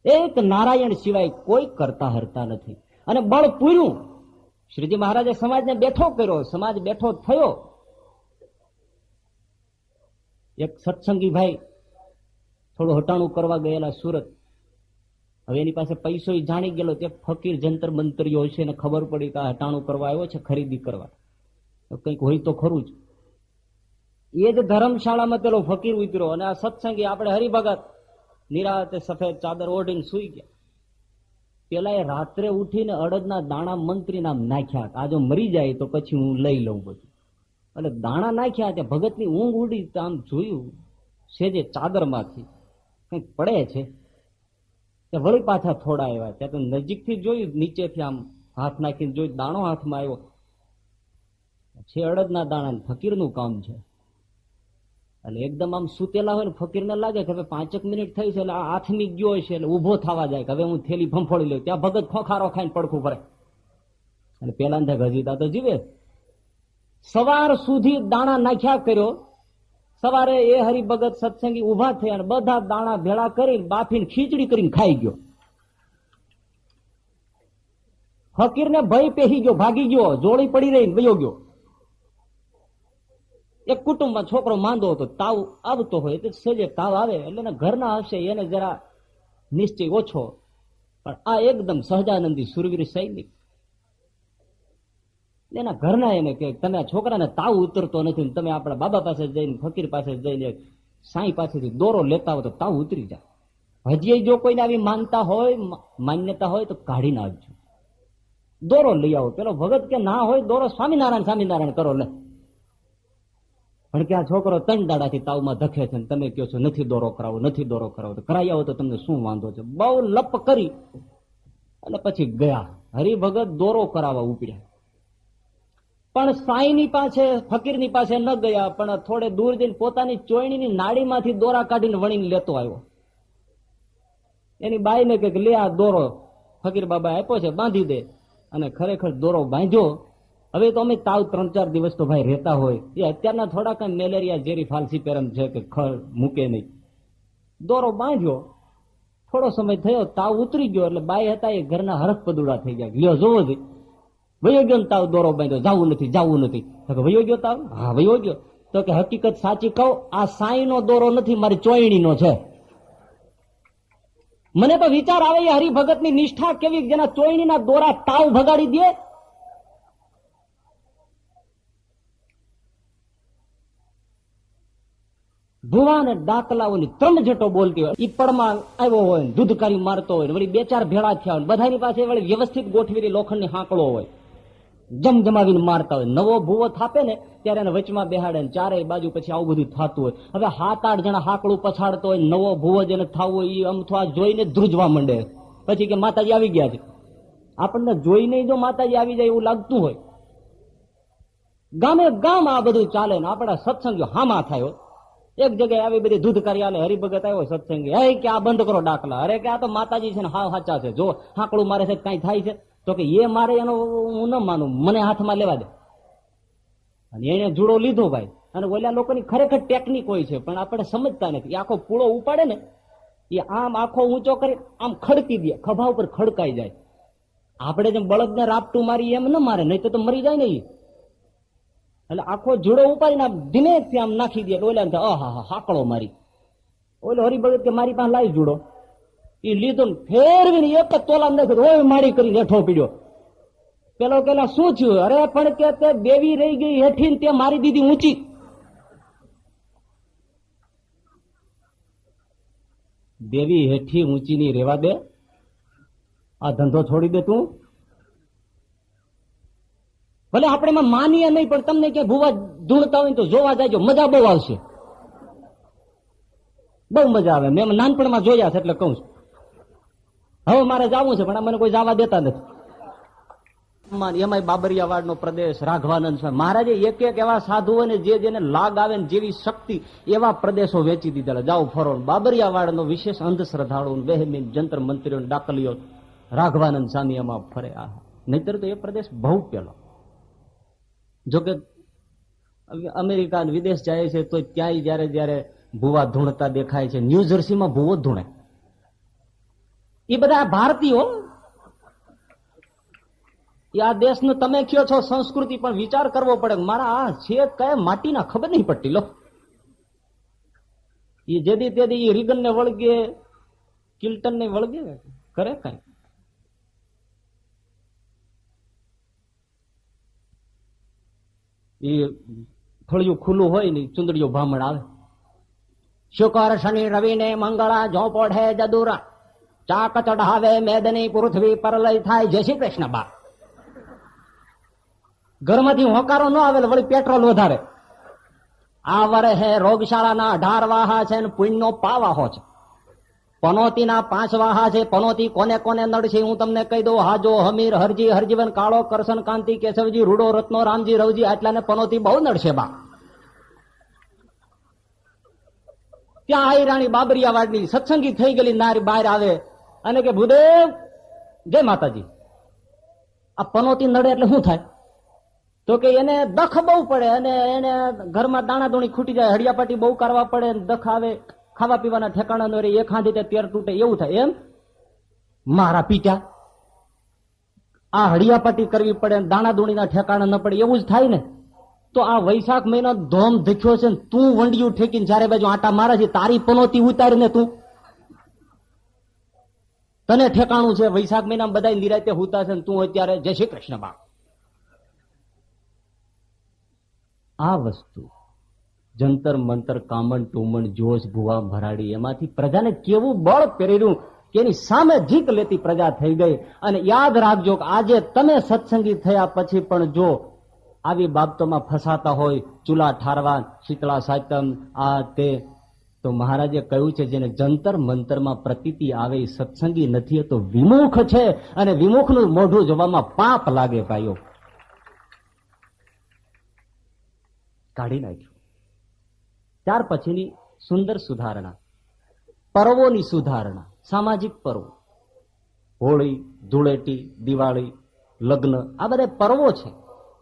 એક નારાયણ સિવાય કોઈ કરતા હરતા નથી. અને બળ પૂર્યું શ્રીજી મહારાજે સમાજને બેઠો કર્યો, સમાજ બેઠો થયો. એક સત્સંગી ભાઈ થોડું હટાણું કરવા ગયેલા સુરત. હવે એની પાસે પૈસો જાણી ગયેલો તે ફકીર જંતર મંતરીઓ છે ને ખબર પડી કે આ હટાણું કરવા આવ્યો છે, ખરીદી કરવા. કંઈક હોય તો ખરું જ. એ જ ધર્મશાળામાં પેલો ફકીર ઉતર્યો અને આ સત્સંગી આપણે હરિભગત નિરાતે સફેદ ચાદર ઓઢીને સુઈ ગયા. પેલા એ રાત્રે ઉઠીને અડદના દાણા મંત્રી નામ નાખ્યા, આ જો મરી જાય તો પછી હું લઈ લઉં બધું. એટલે દાણા નાખ્યા, ત્યાં ભગતની ઊંઘ ઉડી. આમ જોયું સેજે ચાદરમાંથી કંઈક પડે છે. ત્યાં વળી પાછા થોડા આવ્યા, ત્યાં તો નજીકથી જોયું, નીચેથી આમ હાથ નાખીને જોયું, દાણો હાથમાં આવ્યો છે, અડદના દાણા. ફકીરનું કામ છે. એટલે એકદમ આમ સુતેલા હોય ને ફકીરને લાગે કે હવે 5 મિનિટ થઈ છે, એટલે આ હાથમી ગયો છે, એટલે ઉભો થવા જાય કે હવે હું થેલી ફંફોડી લઉં. ત્યાં ભગત ખોખારો ખાઈને પડખું ફરે. અને પેલા ને હજીતા તો જીવે. સવાર સુધી દાણા નાખ્યા કર્યો. સવારે એ હરિભગત સત્સંગી ઉભા થયા અને બધા દાણા ભેળા કરીને બાફીને ખીચડી કરીને ખાઈ ગયો. ફકીરને ભય પેહી ગયો, ભાગી ગયો, જોડી પડી રહી વયો ગયો. એક કુટુંબમાં છોકરો માંદો હતો, તાવ આવતો હોય તો સજે તાવ આવે એટલે ઘરના હશે એને જરા નિશ્ચય ઓછો, પણ આ એકદમ સહજાનંદી સુરવીર સૈનિક. એના ઘરના એને કે તમે આ છોકરાને તાવ ઉતરતો નથી, તમે આપણા બાબા પાસે જઈને ફકીર પાસે જઈને સાંઈ પાસેથી દોરો લેતા હોય તો તાવ ઉતરી જાય. હજી જો કોઈને આવી માનતા હોય, માન્યતા હોય તો કાઢી નાખજો, દોરો લઈ આવો. પેલો ભગત કે ના હોય દોરો સ્વામિનારાયણ સ્વામિનારાયણ કરો લે. પણ કે આ છોકરો 3 દાડાથી તાવમાં ધકે છે, તમે કહો છો નથી દોરો કરાવો, નથી દોરો કરાવો. તો કરાવી આવો તો તમને શું વાંધો છે? બહુ લપ કરી અને પછી ગયા. હરિભગત દોરો કરાવવા ઉપડ્યા, પણ સાઈની પાસે ફકીરની પાસે ન ગયા, પણ થોડે દૂર જઈને પોતાની ચોયણીની નાડીમાંથી દોરા કાઢીને વણીને લેતો આવ્યો. એની બાઈને કે લે આ દોરો ફકીર બાબા આપ્યો છે, બાંધી દે. અને ખરેખર દોરો બાંધ્યો. હવે તો અમે તાવ 3-4 દિવસ તો ભાઈ રહેતા હોય, એ અત્યારના થોડા કઈ મેલેરિયા જેરી ફાલ્સીપેરમ છે કે ખળ મૂકે નહીં. દોરો બાંધ્યો, થોડો સમય થયો, તાવ ઉતરી ગયો. એટલે બાઈ હતા એ ઘરના હરખ પદુડા થઈ ગયા. લ્યો જોવો છે, વયો ગયો ને તાવ, દોરો બાંધ્યો, જાવું નથી જાવું નથી. વયો ગયો તાવ? હા વયો ગયો. તો કે હકીકત સાચી કહું, આ સાઈનો દોરો નથી, મારી ચોયણીનો છે. મને તો વિચાર આવે એ હરિભગતની નિષ્ઠા કેવી, જેના ચોયણીના દોરા તાવ ભગાડી દે. ભુવા ને ડાકલાઓની ત્રણજટો બોલતી હોય, ઈપડમાં આવ્યો હોય, દૂધકારી મારતો હોય, વળી 2-4 ભેળા થયા હોય, બધાની પાસે વળી વ્યવસ્થિત ગોઠવેલી લોખંડની હાંકડો હોય, જમજમાવીને મારતા હોય. નવો ભૂવો થાપે ને ત્યારે એને વચમાં બેહાડે ને ચારેય બાજુ પછી આવું બધું થતું હોય. હવે 7-8 જણા હાંકડું પછાડતો હોય, નવો ભૂવો જેને થવું હોય એ અમથો આ જોઈને ધ્રુજવા માંડે. પછી કે માતાજી આવી ગયા છે. આપણને જોઈને જો માતાજી આવી જાય એવું લાગતું હોય. ગામે ગામ આ બધું ચાલે ને આપણા સત્સંગીઓ હામા થાય. એક જગ્યાએ આવી બધી દૂધકારી આલે, હરિભગત આવ્યો સત્સંગી, હે કે આ બંધ કરો ડાકલા. અરે કે આ તો માતાજી છે ને હાવ સાચા છે, જો હાંકડું મારે છે કઈ થાય છે? તો કે એ મારે એનો હું ન માનું, મને હાથમાં લેવા દે. અને એને જુડો લીધો ભાઈ. અને ઓલા લોકોની ખરેખર ટેકનિક હોય છે, પણ આપણે સમજતા નથી. એ આખો પૂળો ઉપાડે ને, એ આમ આખો ઊંચો કરી આમ ખડકી દે, ખભા ઉપર ખડકાઈ જાય. આપણે જેમ બળદને રાપટું મારી એમ ન મારે, નહીં તો મરી જાય ને. એટલે આખો જુડો ઉપાડીને ધીમેથી આમ નાખી દે. ઓલા આહા હાકડો મારી. ઓલો હરિભગત કે મારી પાસે લાવી જુડો. એ લીધો ને ફેરવીને એક જ તોલા નાખ્યો, ઓય મારી કરીને હેઠો પીડ્યો. પેલા શું થયું? અરે પણ કે તે બેવી રહી ગઈ હેઠી ને તે મારી દીધી ઊંચી. દેવી હેઠી ઊંચી ની રેવા દે, આ ધંધો છોડી દે તું. ભલે આપણે એમાં માનીએ નહીં, પણ તમને ક્યાંય ભૂવા ધૂણતા હોય તો જોવા જાયજો, મજા બહુ આવશે, બહુ મજા આવે. મેં નાનપણમાં જોયા છે એટલે કહું છું. હવે મારે જવું છે પણ મને કોઈ જવા દેતા નથી. એમાંય બાબરિયાવાડનો પ્રદેશ, રાઘવાનંદ સ્વામી મહારાજે એક એક એવા સાધુઓને જેને લાગ આવે ને જેવી શક્તિ એવા પ્રદેશો વેચી દીધેલા. જાઓ ફરો. બાબરિયાવાડનો વિશેષ અંધશ્રદ્ધાળુ વહેમીન જંતર મંત્રીઓ ડાકલીઓ રાઘવાનંદ સ્વામી એમાં ફરે. નહીતર તો એ પ્રદેશ બહુ પેલો. જોકે અમેરિકા વિદેશ જાય છે તો ત્યાંય જયારે જયારે ભૂવા ધૂણતા દેખાય છે. ન્યૂ જર્સીમાં ભૂવો ધૂણે. એ બધા ભારતીયો. આ દેશનું તમે કયો છો સંસ્કૃતિ, પણ વિચાર કરવો પડે. મારા આ છે કયા માટીના ખબર નહીં પડતી. લો એ જેદી તેદી રીગન ને વળગે, કિલ્ટન ને વળગે કરે કઈ. એ ફળિયું ખુલ્લું હોય ને ચુંદડીઓ ભામણ આવે. શુકર શનિ રવિ ને મંગળા જો પોઢે જદુરા, ચાક ચઢાવે મેદની પૃથ્વી પર લઈ થાય. જય શ્રી કૃષ્ણ બા. ઘરમાંથી હોકારો ન આવે વળી પેટ્રોલ વધારે. આ વરહે રોગશાળાના 18 વાહા છે ને પુણ્યનો પાવાહો છે. પનોતીના 5 વાહા છે. પનોતી કોને કોને નડશે હું તમને કહી દઉં. હાજો, હમીર, હરજી, હરજીવન, કાળો, કરશન, કાંતિ, કેશવજી, રૂડો, રત્નો, રામજી, રવજી, આટલાને પનોતી બહુ નડશે બા. ત્યાં આઈ રાણી બાબરિયાવાડની સત્સંગી થઈ ગયેલી નારી બહાર આવે અને કે ભૂદેવ જય માતાજી. આ પનોતી નડે એટલે શું થાય? તો કે એને દખ બહુ પડે અને એને ઘરમાં દાણાદોણી ખૂટી જાય, હડિયાપાટી બહુ કરવા પડે, દખ આવે, ખાવા પીવાના ઠેકાણા ન રહે, એક હાંધી તે તેર તૂટે, એવું થાય. એમ મારા પીટા આ હડિયાપાટી કરવી પડે, દાણાદોણીના ઠેકાણા ન પડે, એવું જ થાય ને. તો આ વૈશાખ મહિનો ધોમ ધખ્યો છે ને તું વંડિયું ઠેકીને ચારે બાજુ આટા મારે છે. તારી પનોતી ઉતારીને તું તને ઠેકાણું છે. વૈશાખ મહિનામાં બધા નિરાતે હુતા છે ને તું અત્યારે જય શ્રી કૃષ્ણ બા. આ વસ્તુ જંતર મંતર, કામણ ટુમણ, જોશ, ભુવા ભરાડી, એમાંથી પ્રજાને કેવું બળ પહેર્યું કે એની સામે જીત લેતી પ્રજા થઈ ગઈ. અને યાદ રાખજો કે આજે તમે સત્સંગી થયા પછી પણ જો આવી બાબતોમાં ફસાતા હોય, ચૂલા ઠારવા, શીતળા સાતમ, આ તે, તો મહારાજે કહ્યું છે જેને જંતર મંતરમાં પ્રતીતિ આવે એ સત્સંગી નથી, એ તો વિમુખ છે. અને વિમુખનું મોઢું જોવામાં પાપ લાગે ભાઈઓ. કાઢી નાખ્યું. ત્યાર પછીની સુંદર સુધારણા, પર્વોની સુધારણા. સામાજિક પર્વો, હોળી, ધૂળેટી, દિવાળી, લગ્ન, આ બધા પર્વો છે.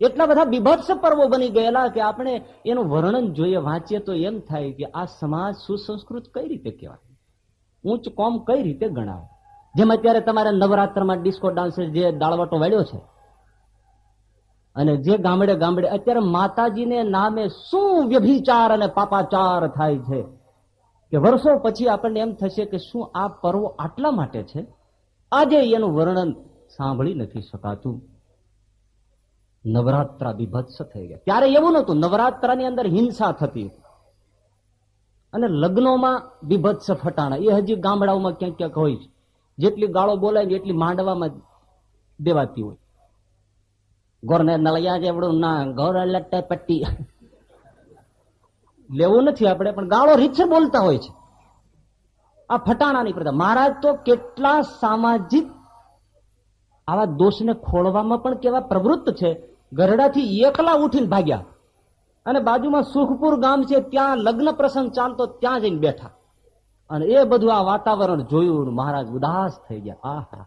એટલા બધા બીભત્સ પર્વો બની ગયેલા કે આપણે એનું વર્ણન જોઈએ, વાંચીએ તો એમ થાય કે આ સમાજ સુસંસ્કૃત કઈ રીતે કહેવાય, ઊંચ કોમ કઈ રીતે ગણાવે. જેમ અત્યારે તમારે નવરાત્રમાં ડિસ્કો ડાન્સ જે દાળવટો વાળ્યો છે, અને જે ગામડે ગામડે અત્યારે માતાજીને નામે શું વ્યભિચાર અને પાપાચાર થાય છે કે વર્ષો પછી આપણને એમ થશે કે શું આ પર્વ આટલા માટે છે. આજે એનું વર્ણન સાંભળી નથી શકાતું. નવરાત્રા બીભત્સ થઈ ગયા. ત્યારે એવું નહોતું. નવરાત્રાની અંદર હિંસા થતી અને લગ્નોમાં બીભત્સ ફટાણા એ હજી ગામડાઓમાં ક્યાંક ક્યાંક હોય છે. જેટલી ગાળો બોલાય એટલી માંડવામાં દેવાતી હોય. ગોરને નળિયા જેવડું ના, ગોર લટ્ટે પટ્ટી લેવું નથી આપણે, પણ ગાળો રીતસર બોલતા હોય છે. આ ફટાણાની પ્રથા. મહારાજ તો કેટલા સામાજિક આવા દોષને ખોળવામાં પણ કેવા પ્રવૃત્ત છે. ગરડાથી એકલા ઉઠીને ભાગ્યા અને બાજુમાં સુખપુર ગામ છે, ત્યાં લગ્ન પ્રસંગ ચાલતો, ત્યાં જઈને બેઠા અને એ બધું આ વાતાવરણ જોયું. મહારાજ ઉદાસ થઈ ગયા. આહા,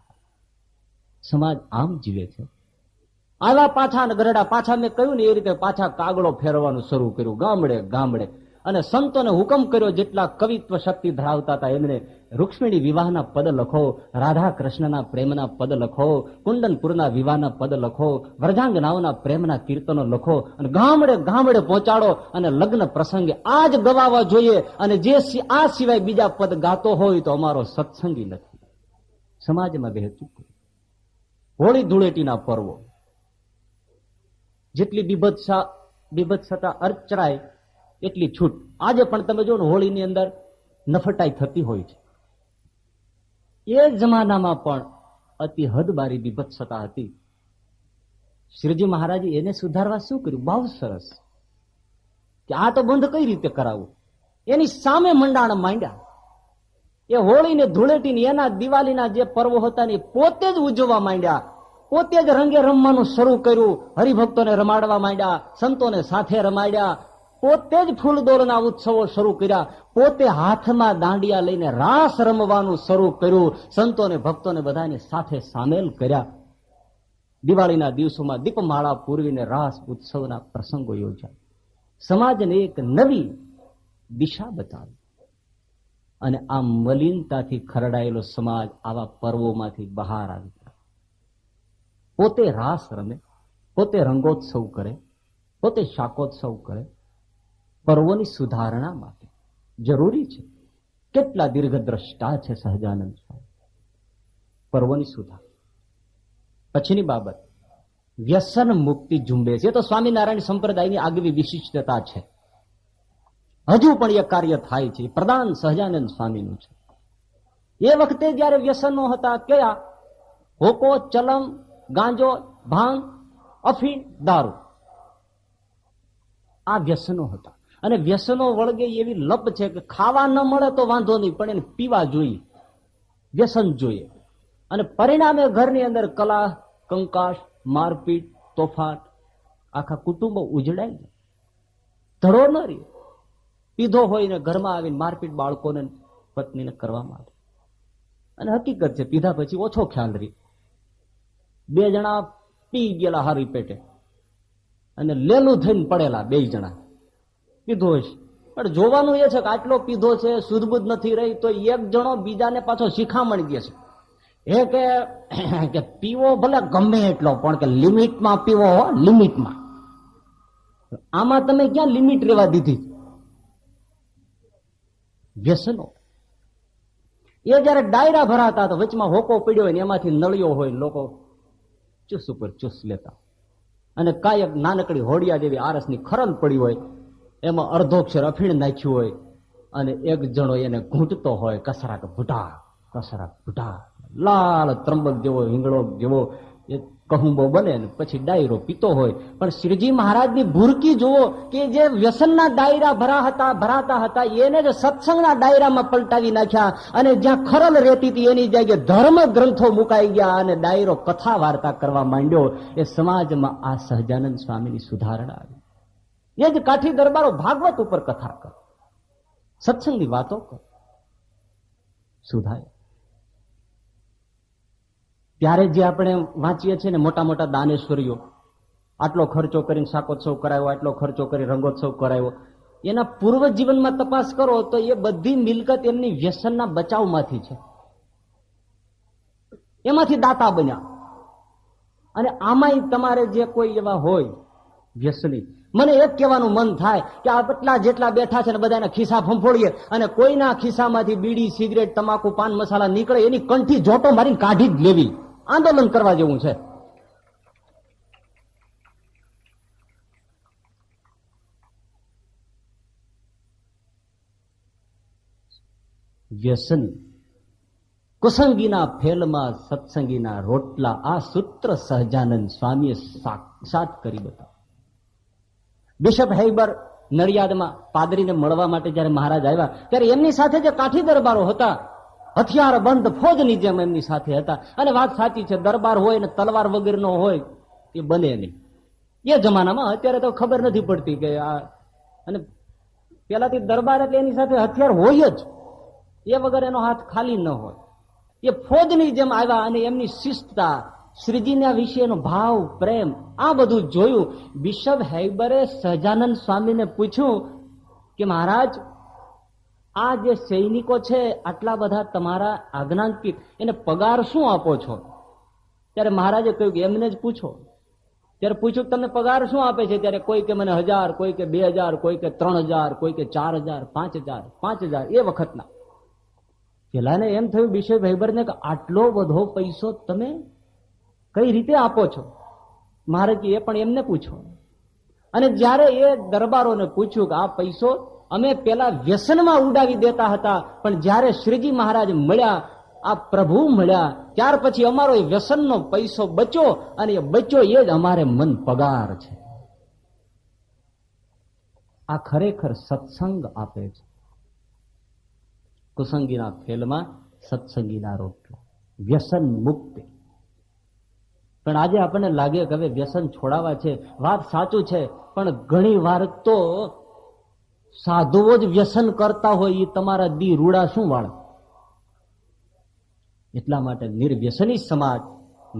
સમાજ આમ જીવે છે. આવા પાછા ગરડા પાછા, મેં કહ્યું ને એ રીતે પાછા કાગળો ફેરવાનું શરૂ કર્યું ગામડે ગામડે. અને સંતોને હુકમ કર્યો, જેટલા કવિત્વ શક્તિ ધરાવતા હતા એમને, રૂક્ષ્મણી વિવાહના પદ લખો, રાધા કૃષ્ણના પ્રેમના પદ લખો, કુંડનપુરના વિવાહના પદ લખો, વ્રજાંગનાઓના પ્રેમના કીર્તનો લખો અને ગામડે ગામડે પહોંચાડો. અને લગ્ન પ્રસંગે આ જ ગવાવા જોઈએ. અને જે આ સિવાય બીજા પદ ગાતો હોય તો અમારો સત્સંગી નથી. સમાજમાં બે ચૂક. હોળી ધૂળેટીના પર્વો, જેટલી બીભત્સતા અર્ચરાય એટલી છૂટ. આજે પણ તમે જો ને હોળીની અંદર નફટાઈ થતી હોય છે. એ જમાનામાં પણ અતિ હદબારી બીભત્સતા હતી. શ્રીજી મહારાજે એને સુધારવા શું કર્યું? બહુ સરસ કે આ તો બંધ કઈ રીતે કરાવવું. એની સામે મંડાણ માંડ્યા. એ હોળી ને ધૂળેટી એના દિવાળીના જે પર્વો હતા ને પોતે જ ઉજવવા માંડ્યા. પોતે જ રંગે રમવાનું શરૂ કર્યું. હરિભક્તોને રમાડવા માંડ્યા, સંતોને સાથે રમાડ્યા. પોતે જ ફૂલદોળના ઉત્સવો શરૂ કર્યા. પોતે હાથમાં દાંડિયા લઈને રાસ રમવાનું શરૂ કર્યું. સંતોને ભક્તોને બધાને સાથે સામેલ કર્યા. દિવાળીના દિવસોમાં દીપમાળા પૂરવીને રાસ ઉત્સવના પ્રસંગો યોજાય. સમાજને એક નવી દિશા બતાવી. અને આ મલિનતાથી ખરડાયેલો સમાજ આવા પર્વોમાંથી બહાર આવી ગયો. પોતે રાસ રમે, પોતે રંગોત્સવ કરે, પોતે શાકોત્સવ કરે. પર્વોની સુધારણા માટે જરૂરી છે. કેટલા દીર્ઘદ્રષ્ટા છે સહજાનંદ સ્વામી. પર્વોની સુધારણા. પછીની બાબત વ્યસન મુક્તિ ઝુંબેશ. એ તો સ્વામિનારાયણ સંપ્રદાયની આગવી વિશિષ્ટતા છે. હજુ પણ એ કાર્ય થાય છે. પ્રદાન સહજાનંદ સ્વામીનું છે. એ વખતે જયારે વ્યસનો હતા કયા? હોકો, ચલમ, ગાંજો, ભાંગ, અફીણ, દારૂ. આ વ્યસનો હતા. અને વ્યસનો વળગે એવી લપ છે કે ખાવા ન મળે તો વાંધો નહીં, પણ એને પીવા જોઈએ, વ્યસન જોઈએ. અને પરિણામે ઘરની અંદર કલા, કંકાશ, મારપીટ, તોફાટ, આખા કુટુંબો ઉજડાય જાય. ધડો ન રહે. પીધો હોય ને ઘરમાં આવીને મારપીટ બાળકોને, પત્નીને કરવામાં આવે. અને હકીકત છે પીધા પછી ઓછો ખ્યાલ રહે. બે જણા પી ગયેલા હારી પેટે અને લેલું થઈને પડેલા બે જણા પીધો હશે. પણ જોવાનું એ છે કે આટલો પીધો છે, સુધબુધ નથી રહી, તો એક જણો બીજાને પાછો શિખામણ દે છે. એ કે પીવો ભલે ગમે એટલો, પણ કે લિમિટમાં પીવો, લિમિટમાં. આમાં તમે ક્યાં લિમિટ રહેવા દીધી? વ્યસનો. એ જયારે ડાયરા ભરાતા તો વચમાં હોકો પડ્યો હોય ને એમાંથી નળિયો હોય, લોકો ચૂસ ઉપર ચૂસ લેતા. અને કાંઈક નાનકડી હોડિયા જેવી આરસની ખરલ પડી હોય, એમાં અર્ધોક્ષર અફીણ નાખ્યું હોય, અને એક જણો એને ઘૂંટતો હોય, કસરાક ભૂટા, કસરાક ભૂટા, લાલ ત્રંબક જેવો, હિંગળો જેવો એ કહુંબો બને ને પછી ડાયરો પીતો હોય. પણ શ્રીજી મહારાજની ભૂરકી જુઓ કે જે વ્યસનના ડાયરા ભરાતા હતા એને જ સત્સંગના ડાયરામાં પલટાવી નાખ્યા. અને જ્યાં ખરલ રહેતી હતી એની જગ્યાએ ધર્મ ગ્રંથો મુકાઈ ગયા અને ડાયરો કથા વાર્તા કરવા માંડ્યો. એ સમાજમાં આ સહજાનંદ સ્વામીની સુધારણા આવી. એ જ કાઠી દરબારો ભાગવત ઉપર કથા કરે, સત્સંગની વાતો કરે, સુધારે. ત્યારે જે આપણે વાંચીએ છીએ ને મોટા મોટા દાનેશ્વરીઓ, આટલો ખર્ચો કરીને શાકોત્સવ કરાયો, આટલો ખર્ચો કરી રંગોત્સવ કરાયો, એના પૂર્વ જીવનમાં તપાસ કરો તો એ બધી મિલકત એમની વ્યસનના બચાવમાંથી છે. એમાંથી દાતા બન્યા. અને આમાંય તમારે જે કોઈ એવા હોય વ્યસની, મને એક કહેવાનું મન થાય કે આટલા જેટલા બેઠા છે ને બધાના ખિસ્સા ફંફોડીએ અને કોઈના ખિસ્સામાંથી બીડી, સિગરેટ, તમાકુ, પાન મસાલા નીકળે એની કંઠી જોટો મારીને કાઢી જ લેવી. આંદોલન કરવા જેવું છે. વ્યસન કુસંગીના ફેલમાં સત્સંગીના રોટલા. આ સૂત્ર સહજાનંદ સ્વામીએ સાક્ષાત કરી બતાવ્યું. બિશપ હેઈબર નડિયાદમાં પાદરીને મળવા માટે જયારે મહારાજ આવ્યા ત્યારે એમની સાથે જે કાઠી દરબારો હતા, હથિયાર બંધ ફોજની જેમ એમની સાથે હતા. અને વાત સાચી છે, દરબાર હોય ને તલવાર વગરનો હોય એ બને નહીં એ જમાનામાં. અત્યારે તો ખબર નથી પડતી કે આ, અને પેલાથી દરબાર એટલે એની સાથે હથિયાર હોય જ, એ વગર એનો હાથ ખાલી ન હોય. એ ફોજની જેમ આવ્યા અને એમની શિસ્તતા, શ્રીજીના વિશેનો ભાવ, પ્રેમ, આ બધું જોયું. બિશપ હેઈબરે સહજાનંદ સ્વામીને પૂછ્યું કે મહારાજ, આ જે સૈનિકો છે આટલા બધા તમારા આજ્ઞાંકિત, એને પગાર શું આપો છો? ત્યારે મહારાજે કહ્યું કે એમને જ પૂછો. ત્યારે પૂછ્યું તમને પગાર શું આપે છે? ત્યારે કોઈ કે મને 1000, કોઈ કે 2000, કોઈ કે 3000, કોઈ કે 4000, 5000 એ વખતના. પેલાને એમ થયું બિશપ હેઈબરને કે આટલો બધો પૈસો તમે કઈ રીતે આપો છો? મહારાજ એ પણ એમને પૂછો. અને જ્યારે એ દરબારોને પૂછ્યું કે આ પૈસો અમે પેલા વ્યસનમાં ઉડાવી દેતા હતા, પણ જ્યારે શ્રીજી મહારાજ મળ્યા, આ પ્રભુ મળ્યા, ત્યાર પછી અમારો એ વ્યસનનો પૈસો બચ્યો, અને એ બચ્યો એ જ અમારે મન પગાર છે. આ ખરેખર સત્સંગ આપે છે. કુસંગીના ખેલમાં સત્સંગીના રોટલા, વ્યસન મુક્તિ. પણ આજે આપણને લાગે કે હવે વ્યસન છોડાવવા છે. વાત સાચું છે, પણ ઘણી વાર તો સાધુઓ જ વ્યસન કરતા હોય, એ તમારા દી રૂડા શું વાળે. એટલા માટે નિર્વ્યસની સમાજ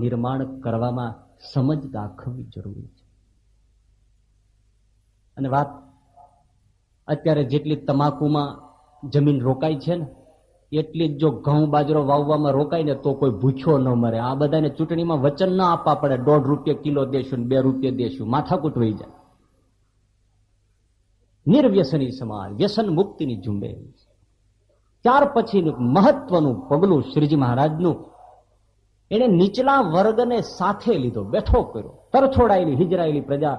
નિર્માણ કરવામાં સમજ દાખવવી જરૂરી છે. અને વાત અત્યારે જેટલી તમાકુમાં જમીન રોકાય છે ને, એટલી જ જો ઘઉં બાજરો વાવવામાં રોકાય ને તો કોઈ ભૂખ્યો ન મરે. આ બધાને ચૂંટણીમાં વચન ન આપવા પડે, 1.5 રૂપિયા કિલો દેશું, 2 રૂપિયા દેશું, માથાકૂટ વહી જાય. નિર્વ્યસની સમાજ, વ્યસન મુક્તિની ઝુંબેશ. ત્યાર પછીનું મહત્વનું પગલું શ્રીજી મહારાજનું, એને નીચલા વર્ગને સાથે લીધો, બેઠો કર્યો. તરછોડાયેલી હિજરાયેલી પ્રજા,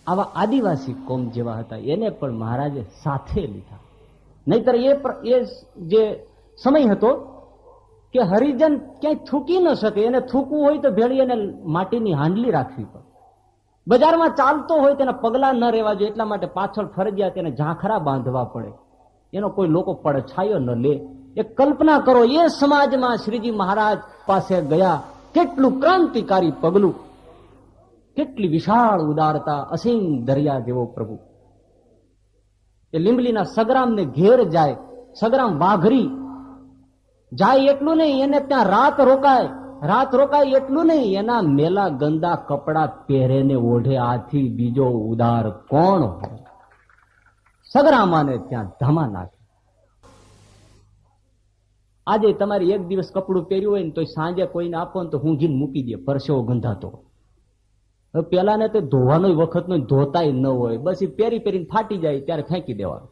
આવા આદિવાસી કોમ જેવા હતા, એને પણ મહારાજે સાથે લીધા. નહીતર એ જે સમય હતો કે હરિજન ક્યાંય થૂકી ન શકે, એને થૂકવું હોય તો ભેળી એને માટીની હાંડલી રાખવી પડે. બજારમાં ચાલતો હોય તેના પગલા ન રહેવા જોઈએ, એટલા માટે પાછળ ફરજિયાત તેને ઝાંખરા બાંધવા પડે. એનો કોઈ લોકો પડછાયો ન લે. એ કલ્પના કરો, એ સમાજમાં શ્રીજી મહારાજ પાસે ગયા, કેટલું ક્રાંતિકારી પગલું, કેટલી વિશાળ ઉદારતા, અસીમ દરિયા જેવો પ્રભુ. એ લીંબલીના સગ્રામને ઘેર જાય, સગ્રામ વાઘરી જાય એટલું નહીં, એને ત્યાં રાત રોકાય એટલું નહીં, એના મેલા ગંદા કપડા પહેરેને ઓઢે. આથી બીજો ઉદાર કોણ હોય? સગરામાને ત્યાં ધામા નાખે. આજે તમારે એક દિવસ કપડું પહેર્યું હોય ને તો સાંજે કોઈને આપો ને તો હું ઘીને મૂકી દે, પરસેવો ગંધાતો. હવે પેલા ને તો ધોવાનો વખત નો ધોતાય ન હોય, બસ એ પહેરીને ફાટી જાય ત્યારે ફેંકી દેવાનું.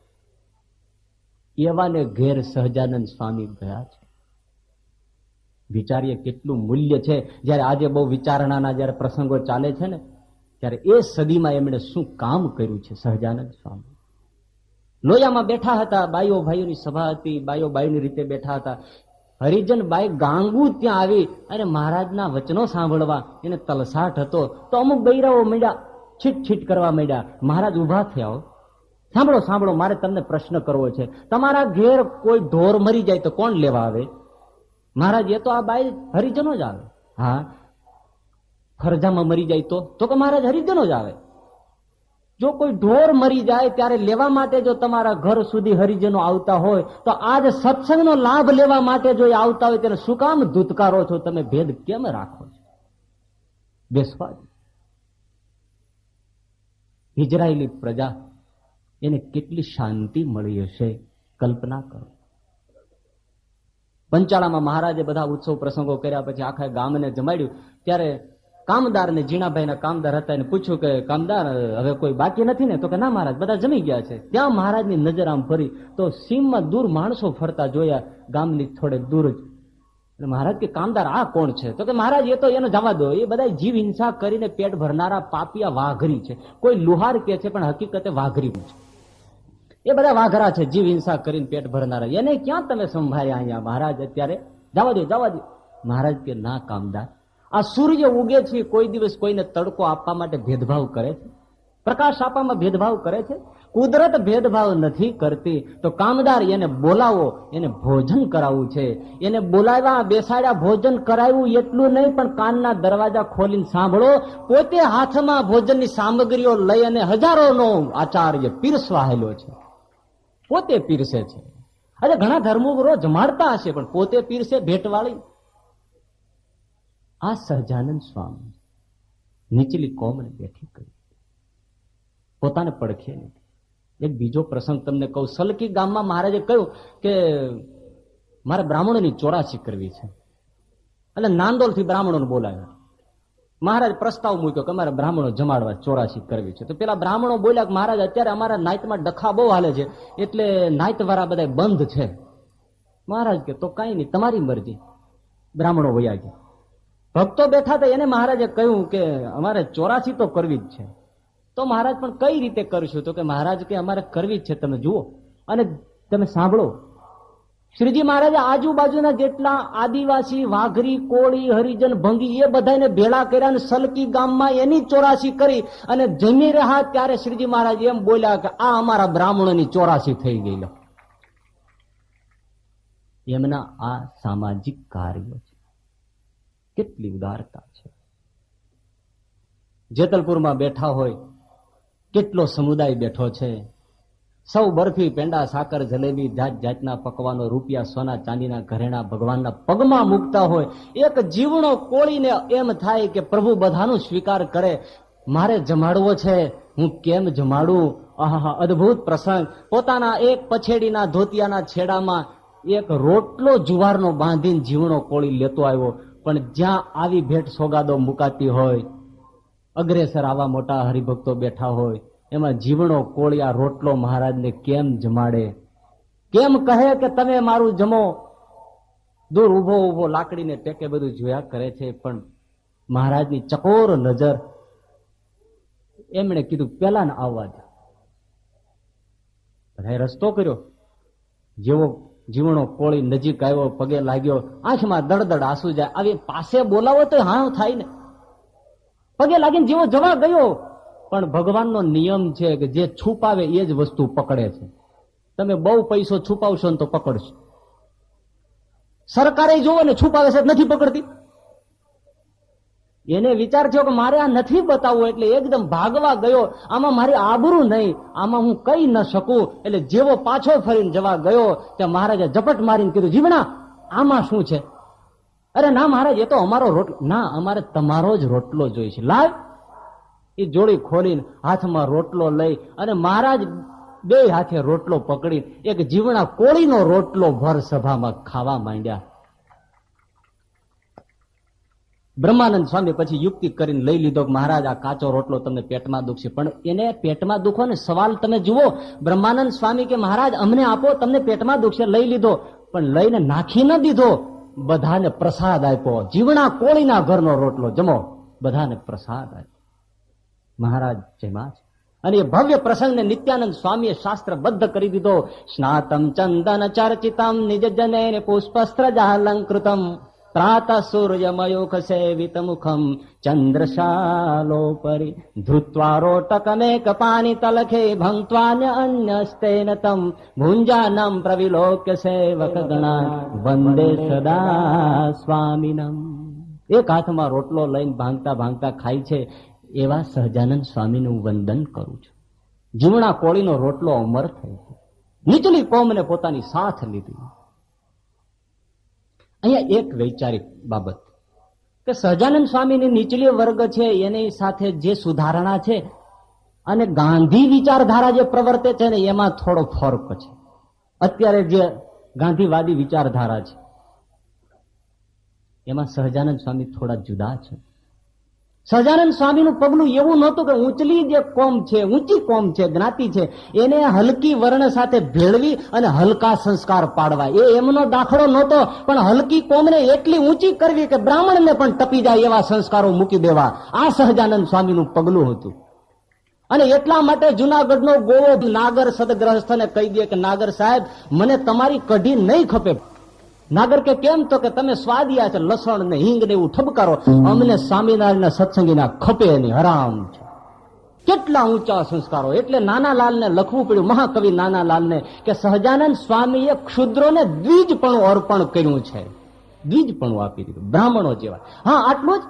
એવાને ઘેર સહજાનંદ સ્વામી ગયા છે. વિચારીએ કેટલું મૂલ્ય છે. જયારે આજે બહુ વિચારણાના જયારે પ્રસંગો ચાલે છે ને, ત્યારે એ સદીમાં એમણે શું કામ કર્યું છે સહજાનંદ સ્વામી. લોયામાં બેઠા હતા, બાઈઓ ભાઈઓની સભા હતી, બાઈઓ બાઈની રીતે બેઠા હતા. હરિજન બાઈ ગાંગુ ત્યાં આવી અને મહારાજના વચનો સાંભળવા એને તલસાટ હતો, તો અમુક બૈરાઓ માંડ્યા છીટ કરવા માંડ્યા. મહારાજ ઉભા થયા, સાંભળો, મારે તમને પ્રશ્ન કરવો છે. તમારા ઘેર કોઈ ઢોર મરી જાય તો કોણ લેવા આવે? મહારાજ, એ તો આ બાઈ હરિજનો જ આવે. હા, ફરજામાં મરી જાય તો કે મહારાજ હરિજનો જ આવે. જો કોઈ ઢોર મરી જાય ત્યારે લેવા માટે જો તમારા ઘર સુધી હરિજનો આવતા હોય, તો આજ સત્સંગનો લાભ લેવા માટે જો આવતા હોય તેને શું કામ ધૂતકારો છો? તમે ભેદ કેમ રાખો છો? બેસવા હિજરાયેલી પ્રજા, એને કેટલી શાંતિ મળી હશે, કલ્પના કરો. પંચાળામાં મહારાજે બધા ઉત્સવ પ્રસંગો કર્યા પછી આખા ગામને જમાડ્યું. ત્યારે કામદાર ને જીણાભાઈના કામદાર હતા, એને પૂછ્યું કે કામદાર હવે કોઈ બાકી નથી ને? તો કે ના મહારાજ, બધા જમી ગયા છે. ત્યાં મહારાજની નજર આમ ફરી તો સીમમાં દૂર માણસો ફરતા જોયા, ગામની થોડે દૂર જ. મહારાજ કે કામદાર આ કોણ છે? તો કે મહારાજ, એ તો એને જવા દો, એ બધા જીવ હિંસા કરીને પેટ ભરનારા પાપિયા વાઘરી છે. કોઈ લુહાર કે છે પણ હકીકતે વાઘરી છે. એ બધા વાઘરા છે, જીવ હિંસા કરીને પેટ ભરનારા. એને ક્યાં તમે સંભાળ્યા અહીંયા? મહારાજ અત્યારે જવા દો. મહારાજ કે ના કામદાર, આ સૂર્ય ઉગે છે, કોઈ દિવસ કોઈને તડકો આપવા માટે ભેદભાવ કરે છે? પ્રકાશ આપવામાં ભેદભાવ કરે છે? કુદરત ભેદભાવ નથી કરતી. તો કામદાર, એને બોલાવો, એને ભોજન કરાવવું છે. એને બોલાવ્યા, બેસાડ્યા, ભોજન કરાવ્યું એટલું નહીં, પણ કાનના દરવાજા ખોલીને સાંભળો. પોતે હાથમાં ભોજનની સામગ્રીઓ લઈ અને હજારોનો આચાર્ય પીરસવા આવેલો છે, પોતે પીરસે છે. અરે ઘણા ધર્મગુરો જમાડતા હશે, પણ પોતે પીરસે ભેટવાળી. આ સહજાનંદ સ્વામી નીચલી કોમને બેઠી કરી, પોતાને પડખે લીધી. એક બીજો પ્રસંગ તમને કહું. સલકી ગામમાં મહારાજે કહ્યું કે મારે બ્રાહ્મણોની ચોરાસી કરવી છે, એટલે નાંદોલથી બ્રાહ્મણોને બોલાવ્યા. મહારાજ પ્રસ્તાવ મૂક્યો કે અમારે બ્રાહ્મણો જમાડવા ચોરાસી કરવી છે. તો પેલા બ્રાહ્મણો બોલ્યા કે મહારાજ, અત્યારે અમારા નાઈટમાં ડખા બહુ હાલે છે, એટલે નાઈટ વાળા બધા બંધ છે. મહારાજ કે તો કઈ નહીં, તમારી મરજી. બ્રાહ્મણો વયા ગયા. ભક્તો બેઠા હતા, એને મહારાજે કહ્યું કે અમારે ચોરાસી તો કરવી જ છે. તો મહારાજ પણ કઈ રીતે કરશું? તો કે મહારાજ કે અમારે કરવી જ છે, તમે જુઓ અને તમે સાંભળો. શ્રીજી મહારાજે આજુબાજુના જેટલા આદિવાસી, વાઘરી, કોળી, હરિજન, ભંગી એ બધાને ભેળા કર્યા અને સલકી ગામમાં એની 84 કરી અને જમી રહ્યા ત્યારે શ્રીજી મહારાજ એમ બોલ્યા કે આ અમારા બ્રાહ્મણોની 84 થઈ ગઈ. એમના આ સામાજિક કાર્યો છે. કેટલી ઉદારતા છે. જેતલપુરમાં બેઠા હોય કેટલો સમુદાય બેઠો છે. સૌ બરફી, પેંડા, સાકર, જલેબી, જાત જાતના પકવાનો, રૂપિયા, સોના, ચાંદીના ઘરેણા ભગવાનના પગમાં મૂકતા હોય. એક જીવણો કોળીને એમ થાય કે પ્રભુ બધાનું સ્વીકાર કરે, મારે જમાડવો છે, હું કેમ જમાડું? આહા, અદભુત પ્રસંગ. પોતાના એક પછેડીના ધોતિયાના છેડામાં એક રોટલો જુવારનો બાંધીને જીવણો કોળી લેતો આવ્યો. પણ જ્યાં આવી ભેટ સોગાદો મુકાતી હોય, અગ્રેસર આવા મોટા હરિભક્તો બેઠા હોય, એમાં જીવણો કોળી આ રોટલો મહારાજને કેમ જમાડે? કેમ કહે કે તમે મારું જમો? દૂર ઉભો ઉભો લાકડીને ટેકે બધું જોયા કરે છે. પણ મહારાજની ચકોર નજર. એમણે કીધું પેલા ને આવવા દે. બધાએ રસ્તો કર્યો. જેવો જીવણો કોળી નજીક આવ્યો, પગે લાગ્યો, આંખમાં દળદળ આંસુ જાય. આવી પાસે બોલાવો તો હા થાય ને. પગે લાગીને જેવો જવા ગયો. પણ ભગવાનનો નિયમ છે કે જે છુપાવે એ જ વસ્તુ પકડે છે. તમે બહુ પૈસો છુપાવશો ને તો પકડશો. સરકારે જોવો ને છુપાવે છે, નથી પકડતી. એને વિચાર થયો કે મારે આ નથી બતાવવું, એટલે એકદમ ભાગવા ગયો. આમાં મારી આબરૂ નહીં, આમાં હું કહી ન શકું. એટલે જેવો પાછો ફરીને જવા ગયો ત્યાં મહારાજે ઝપટ મારીને કીધું, જીવણા આમાં શું છે? અરે ના મહારાજ, એ તો અમારો રોટલો. ના, અમારે તમારો જ રોટલો જોઈશે. લાવ. એ જોડી ખોલીને હાથમાં રોટલો લઈ અને મહારાજ બે હાથે રોટલો પકડી એક જીવણા કોળીનો રોટલો ભર સભામાં ખાવા માંડ્યા. બ્રહ્માનંદ સ્વામી પછી યુક્તિ કરીને લઈ લીધો કે મહારાજ આ કાચો રોટલો તમને પેટમાં દુખશે. પણ એને પેટમાં દુખો ને સવાલ તમે જુઓ. બ્રહ્માનંદ સ્વામી કે મહારાજ અમને આપો, તમને પેટમાં દુખશે. લઈ લીધો, પણ લઈને નાખી ન દીધો. બધાને પ્રસાદ આપ્યો. જીવણા કોળીના ઘરનો રોટલો જમો, બધાને પ્રસાદ આપ્યો. મહારાજ જેમાં છે. અને એ ભવ્ય પ્રસંગને નિત્યાનંદ સ્વામીએ શાસ્ત્રબદ્ધ કરી દીધો. સ્નાતમ ચંદન ચર્ચિતમ નિજ જને પુષ્પસ્ત્રજાલંકૃતમ પ્રાત સૂર્યમયુખ સેવિત મુખમ ચંદ્રશાલોપરી ધૃત્વા રોટકમેક પાની તલખે ભંક્ત્વાન્ય અન્યસ્તેન તમ ભુંજાનમ પ્રવિલોક્ય સેવક ગણા વંદે સદા સ્વામિનમ. એક હાથમાં રોટલો લઈને ભાંગતા ભાંગતા ખાય છે એવા સહજાનંદ સ્વામીનું વંદન કરું છું. જીવણા કોળીનો રોટલો અમર થઈ ગયો. નીચલી કોમને પોતાની સાથ લીધી. અહીંયા એક વૈચારિક બાબત કે સહજાનંદ સ્વામીની નીચલી વર્ગ છે એની સાથે જે સુધારણા છે અને ગાંધી વિચારધારા જે પ્રવર્તે છે ને એમાં થોડો ફરક છે. અત્યારે જે ગાંધીવાદી વિચારધારા છે એમાં સહજાનંદ સ્વામી થોડા જુદા છે. સહજાનંદ સ્વામીનું પગલું એવું નહોતું કે ઊંચલી જે કોમ છે, ઊંચી કોમ છે, જ્ઞાતિ છે, એને હલકી વર્ણ સાથે ભેળવી અને હલકા સંસ્કાર પાડવા. એ એમનો દાખલો નહોતો. પણ હલકી કોમને એટલી ઊંચી કરવી કે બ્રાહ્મણને પણ ટપી જાય એવા સંસ્કારો મૂકી દેવા. આ સહજાનંદ સ્વામીનું પગલું હતું. અને એટલા માટે જુનાગઢનો ગોવો નાગર સદગ્રહસ્થને કહી દે કે નાગર સાહેબ, મને તમારી કઢી નહીં ખપે. નાગર કે કેમ? તો કે તમે સ્વાદિયા છે, લસણ ને હિંગ ને એવું ઠબકારો, અમને સ્વામિનારાયણના સત્સંગીના ખપે નહીં, હરામ છે. કેટલા ઊંચા સંસ્કારો. એટલે નાનાલાલને લખવું પડ્યું, મહાકવિ નાનાલાલને, કે સહજાનંદ સ્વામીએ ક્ષુદ્રોને દ્વિજપણું અર્પણ કર્યું છે. દ્વિજપણું આપી દીધું, બ્રાહ્મણો જેવા. હા, આટલું જ.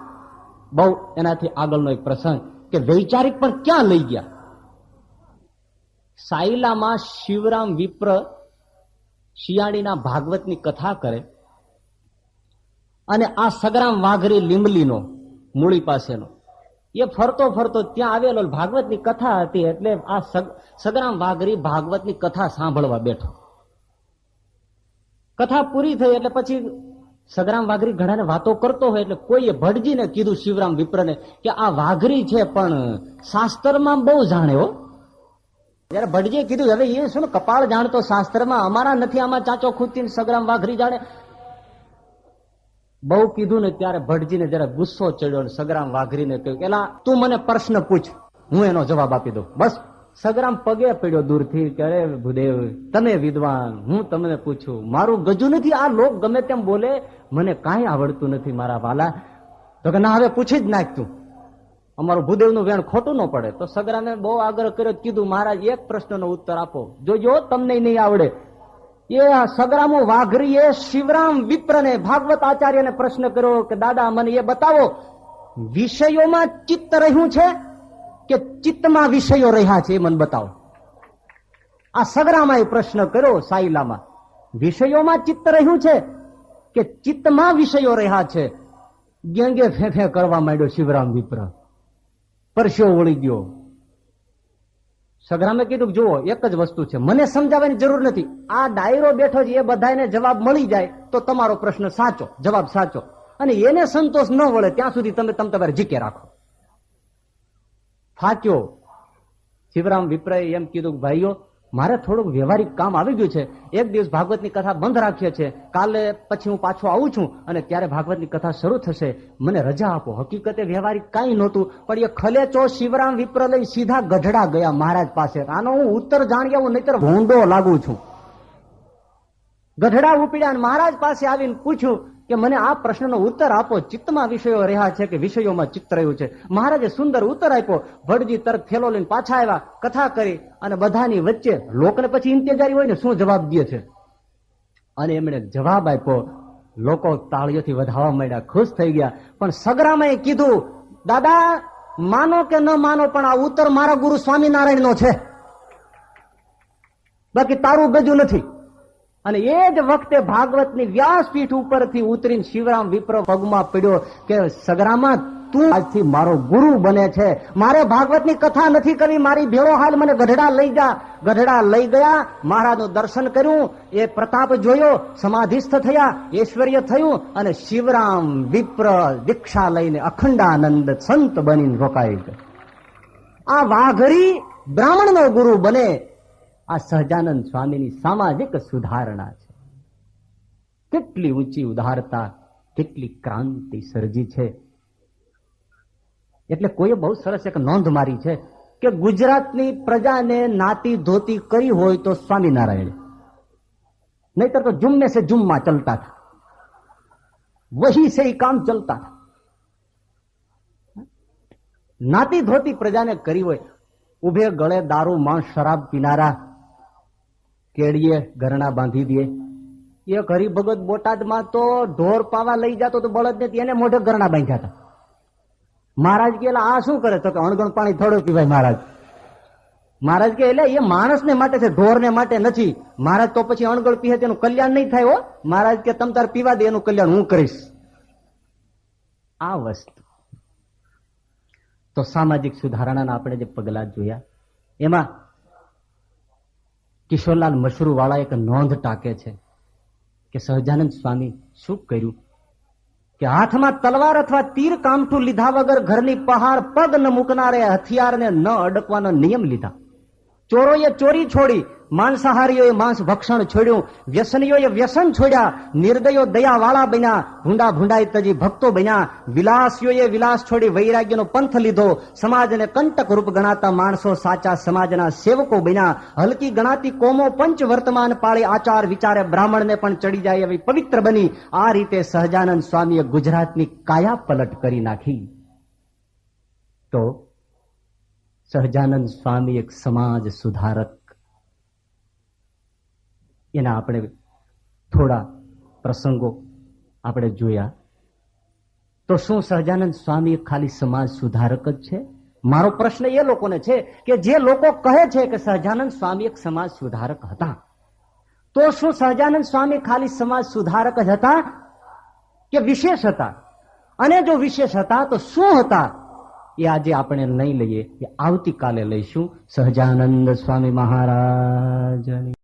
બહુ એનાથી આગળનો એક પ્રસંગ કે વૈચારિક પણ ક્યાં લઈ ગયા. સાયલામાં શિવરામ વિપ્ર શિયાળીના ભાગવતની કથા કરે અને આ સગરામ વાઘરી લીંબલીનો મૂળી પાસેનો એ ફરતો ફરતો ત્યાં આવેલો. ભાગવતની કથા હતી એટલે આ સગરામ વાઘરી ભાગવતની કથા સાંભળવા બેઠો. કથા પૂરી થઈ એટલે પછી સગરામ વાઘરી ઘણાને વાતો કરતો હોય એટલે કોઈએ ભટજીને કીધું શિવરામ વિપ્રને કે આ વાઘરી છે પણ શાસ્ત્રમાં બહુ જાણે હો. જયારે ભટજીએ કીધું હવે એ શું કપાળ જાણતો શાસ્ત્રમાં, અમારા નથી, આમાં ચાંચો ખૂંચીને સગરામ વાઘરી જાણે. બહુ કીધું ને ત્યારે ભટજીને જરા ગુસ્સો ચડ્યો. સગરામ વાઘરીને કહ્યું કે એલા તું મને પ્રશ્ન પૂછ, હું એનો જવાબ આપી દઉં. બસ સગરામ પગે પડ્યો દૂરથી કે અરે ભૂદેવ, તમે વિદ્વાન, હું તમને પૂછું, મારું ગજુ નથી, આ લોક ગમે તેમ બોલે, મને કાંઈ આવડતું નથી મારા વાલા. તો કે ના, હવે પૂછી જ નાખ તું, અમારું ભૂદેવનું વેણ ખોટું ન પડે. તો સગરામે બહુ આગ્રહ કર્યો, કીધું મહારાજ એક પ્રશ્નનો ઉત્તર આપો, જોજો તમને નહીં આવડે. એ સગરામો વાઘરીએ શિવરામ વિપ્રને ભાગવત આચાર્યને પ્રશ્ન કર્યો કે દાદા મને એ બતાવો, વિષયોમાં ચિત્ત રહ્યું છે કે ચિત્તમાં વિષયો રહ્યા છે, એ મને બતાવો. આ સગરામાએ પ્રશ્ન કર્યો સાઈલામાં, વિષયોમાં ચિત્ત રહ્યું છે કે ચિત્તમાં વિષયો રહ્યા છે? ગેંગે ફેફે કરવા માંડ્યો શિવરામ વિપ્ર, પરસ્યો વળી ગયો. સગરામે કીધું જુઓ, એક જ વસ્તુ છે, મને સમજાવવાની જરૂર નથી, આ ડાયરો બેઠો છે એ બધાને જવાબ મળી જાય તો તમારો પ્રશ્ન સાચો, જવાબ સાચો, અને એને સંતોષ ન વળે ત્યાં સુધી તમે તમારે જીકે રાખો. ફાટ્યો. શિવરામ વિપ્રએ એમ કીધું ભાઈઓ, મારે થોડુંક વ્યવહારિક કામ આવી ગયું છે, એક દિવસ ભાગવતની કથા બંધ રાખીએ છીએ, કાલે પછી હું પાછો આવું છું અને ત્યારે ભાગવતની કથા શરૂ થશે, મને રજા આપો. હકીકતે વ્યવહારિક કાંઈ નહોતું, પણ એ ખલેચો શિવરામ વિપ્ર લઈ સીધા ગઢડા ગયા મહારાજ પાસે. આનો હું ઉત્તર જાણી આવું, નહીતર ભૂંડો લાગુ છું. ગઢડા ઉપડ્યા અને મહારાજ પાસે આવીને પૂછ્યું કે મને આ પ્રશ્નનો ઉત્તર આપો, ચિત્તમાં વિષયો રહ્યા છે કે વિષયોમાં ચિત્ત રહ્યું છે? મહારાજે સુંદર ઉત્તર આપ્યો. ભટજી તરફ થેલો લઈને પાછા આવ્યા, કથા કરી, અને બધાની વચ્ચે લોકને પછી ઇંતજારી હોય ને શું જવાબ દે છે, અને એમણે જવાબ આપ્યો. લોકો તાળીઓથી વધાવવા માંડ્યા, ખુશ થઈ ગયા. પણ સગરામાએ કીધું દાદા માનો કે ન માનો, પણ આ ઉત્તર મારા ગુરુ સ્વામિનારાયણનો છે, બાકી તારું ગજુ નથી. અને એ જ વખતે ભાગવતની વ્યાસપીઠ ઉપરથી ઉતરીને શિવરામ વિપ્ર પગમાં પડ્યો કે સગરામા, તું આજથી મારો ગુરુ બને છે, મારે ભાગવતની કથા નથી કરવી, મારી ભેળો હાલ મને ગઢડા લઈ જા. ગઢડા લઈ ગયા, મહારાજનું દર્શન કર્યું, એ પ્રતાપ જોયો, સમાધિસ્થ થયા, ઐશ્વર્ય થયું, અને શિવરામ વિપ્ર દીક્ષા લઈને અખંડાનંદ સંત બનીને રોકાઈ ગયો. આ વાઘરી બ્રાહ્મણનો ગુરુ બને, આ સહજાનંદ સ્વામીની સામાજિક સુધારણા છે. કેટલી ઊંચી ઉદારતા, કેટલી ક્રાંતિ સર્જી છે. એટલે કોઈએ બહુ સરસ એક નોંધ મારી છે કે ગુજરાતની પ્રજાને નાતી ધોતી કરી હોય તો સ્વામિનારાયણ, નહીતર તો જુમ્મે સે જુમ્મા ચલતા થા, વહી સે કામ ચલતા થા. નાતી ધોતી પ્રજાને કરી હોય, ઉભે ગળે દારૂ માંસ શરાબ પીનારા કેડીએ ગરણા બાંધી દે. એક હરિભગત બોટાદમાં તો ઢોર પાવા લઈ જતો તો બળદને, એને મોઢે ગરણા બાંધ્યા હતા. મહારાજ કે આ શું કરે? તો કે અણગણ પાણી થોડું પીવાય. મહારાજ કે એટલે એ માણસને માટે છે, ઢોરને માટે નથી. મહારાજ તો પછી અણગણ પીએ તેનું કલ્યાણ નહીં થાય હો. મહારાજ કે તમ તાર પીવા દે, એનું કલ્યાણ હું કરીશ. આ વસ્તુ તો સામાજિક સુધારણાના આપણે જે પગલા જોયા, એમાં કિશોરલાલ મશરૂ વાળા એક નોંધ ટાંકે છે કે સહજાનંદ સ્વામી શું કર્યું કે હાથમાં તલવાર અથવા તીર કામઠું લીધા વગર ઘરની પહાર પગ ન મૂકનારે હથિયારને ન અડકવાનો નિયમ લીધા. ચોરોએ ચોરી છોડી, માંસાહારીઓએ માંસ ભક્ષણ છોડ્યું, વ્યસનીઓએ વ્યસન છોડ્યા, નિર્દયો દયાવાળા બન્યા, ભૂંડા ભૂંડાઈ તજી ભક્તો બન્યા, વિલાસીઓએ વિલાસ છોડી વૈરાગ્યનો પંથ લીધો, સમાજને કંટક રૂપ ગણાતા માણસો સાચા સમાજના સેવકો બન્યા, હલકી ગણાતી કોમો પંચ વર્તમાન પાળી આચાર વિચારે બ્રાહ્મણને પણ ચડી જાય એવી પવિત્ર બની. આ રીતે સહજાનંદ સ્વામીએ ગુજરાતની કાયા પલટ કરી નાખી. તો સહજાનંદ સ્વામી એક સમાજ સુધારક, એના આપણે થોડા પ્રસંગો આપણે જોયા. તો શું સહજાનંદ સ્વામી ખાલી સમાજ સુધારક જ છે? મારો પ્રશ્ન એ લોકોને છે કે જે લોકો કહે છે કે સહજાનંદ સ્વામી એક સમાજ સુધારક હતા, તો શું સહજાનંદ સ્વામી ખાલી સમાજ સુધારક જ હતા કે વિશેષ હતા? અને જો વિશેષ હતા તો શું હતા? એ આજે આપણે નહીં લઈએ, એ આવતીકાલે લઈશું. સહજાનંદ સ્વામી મહારાજની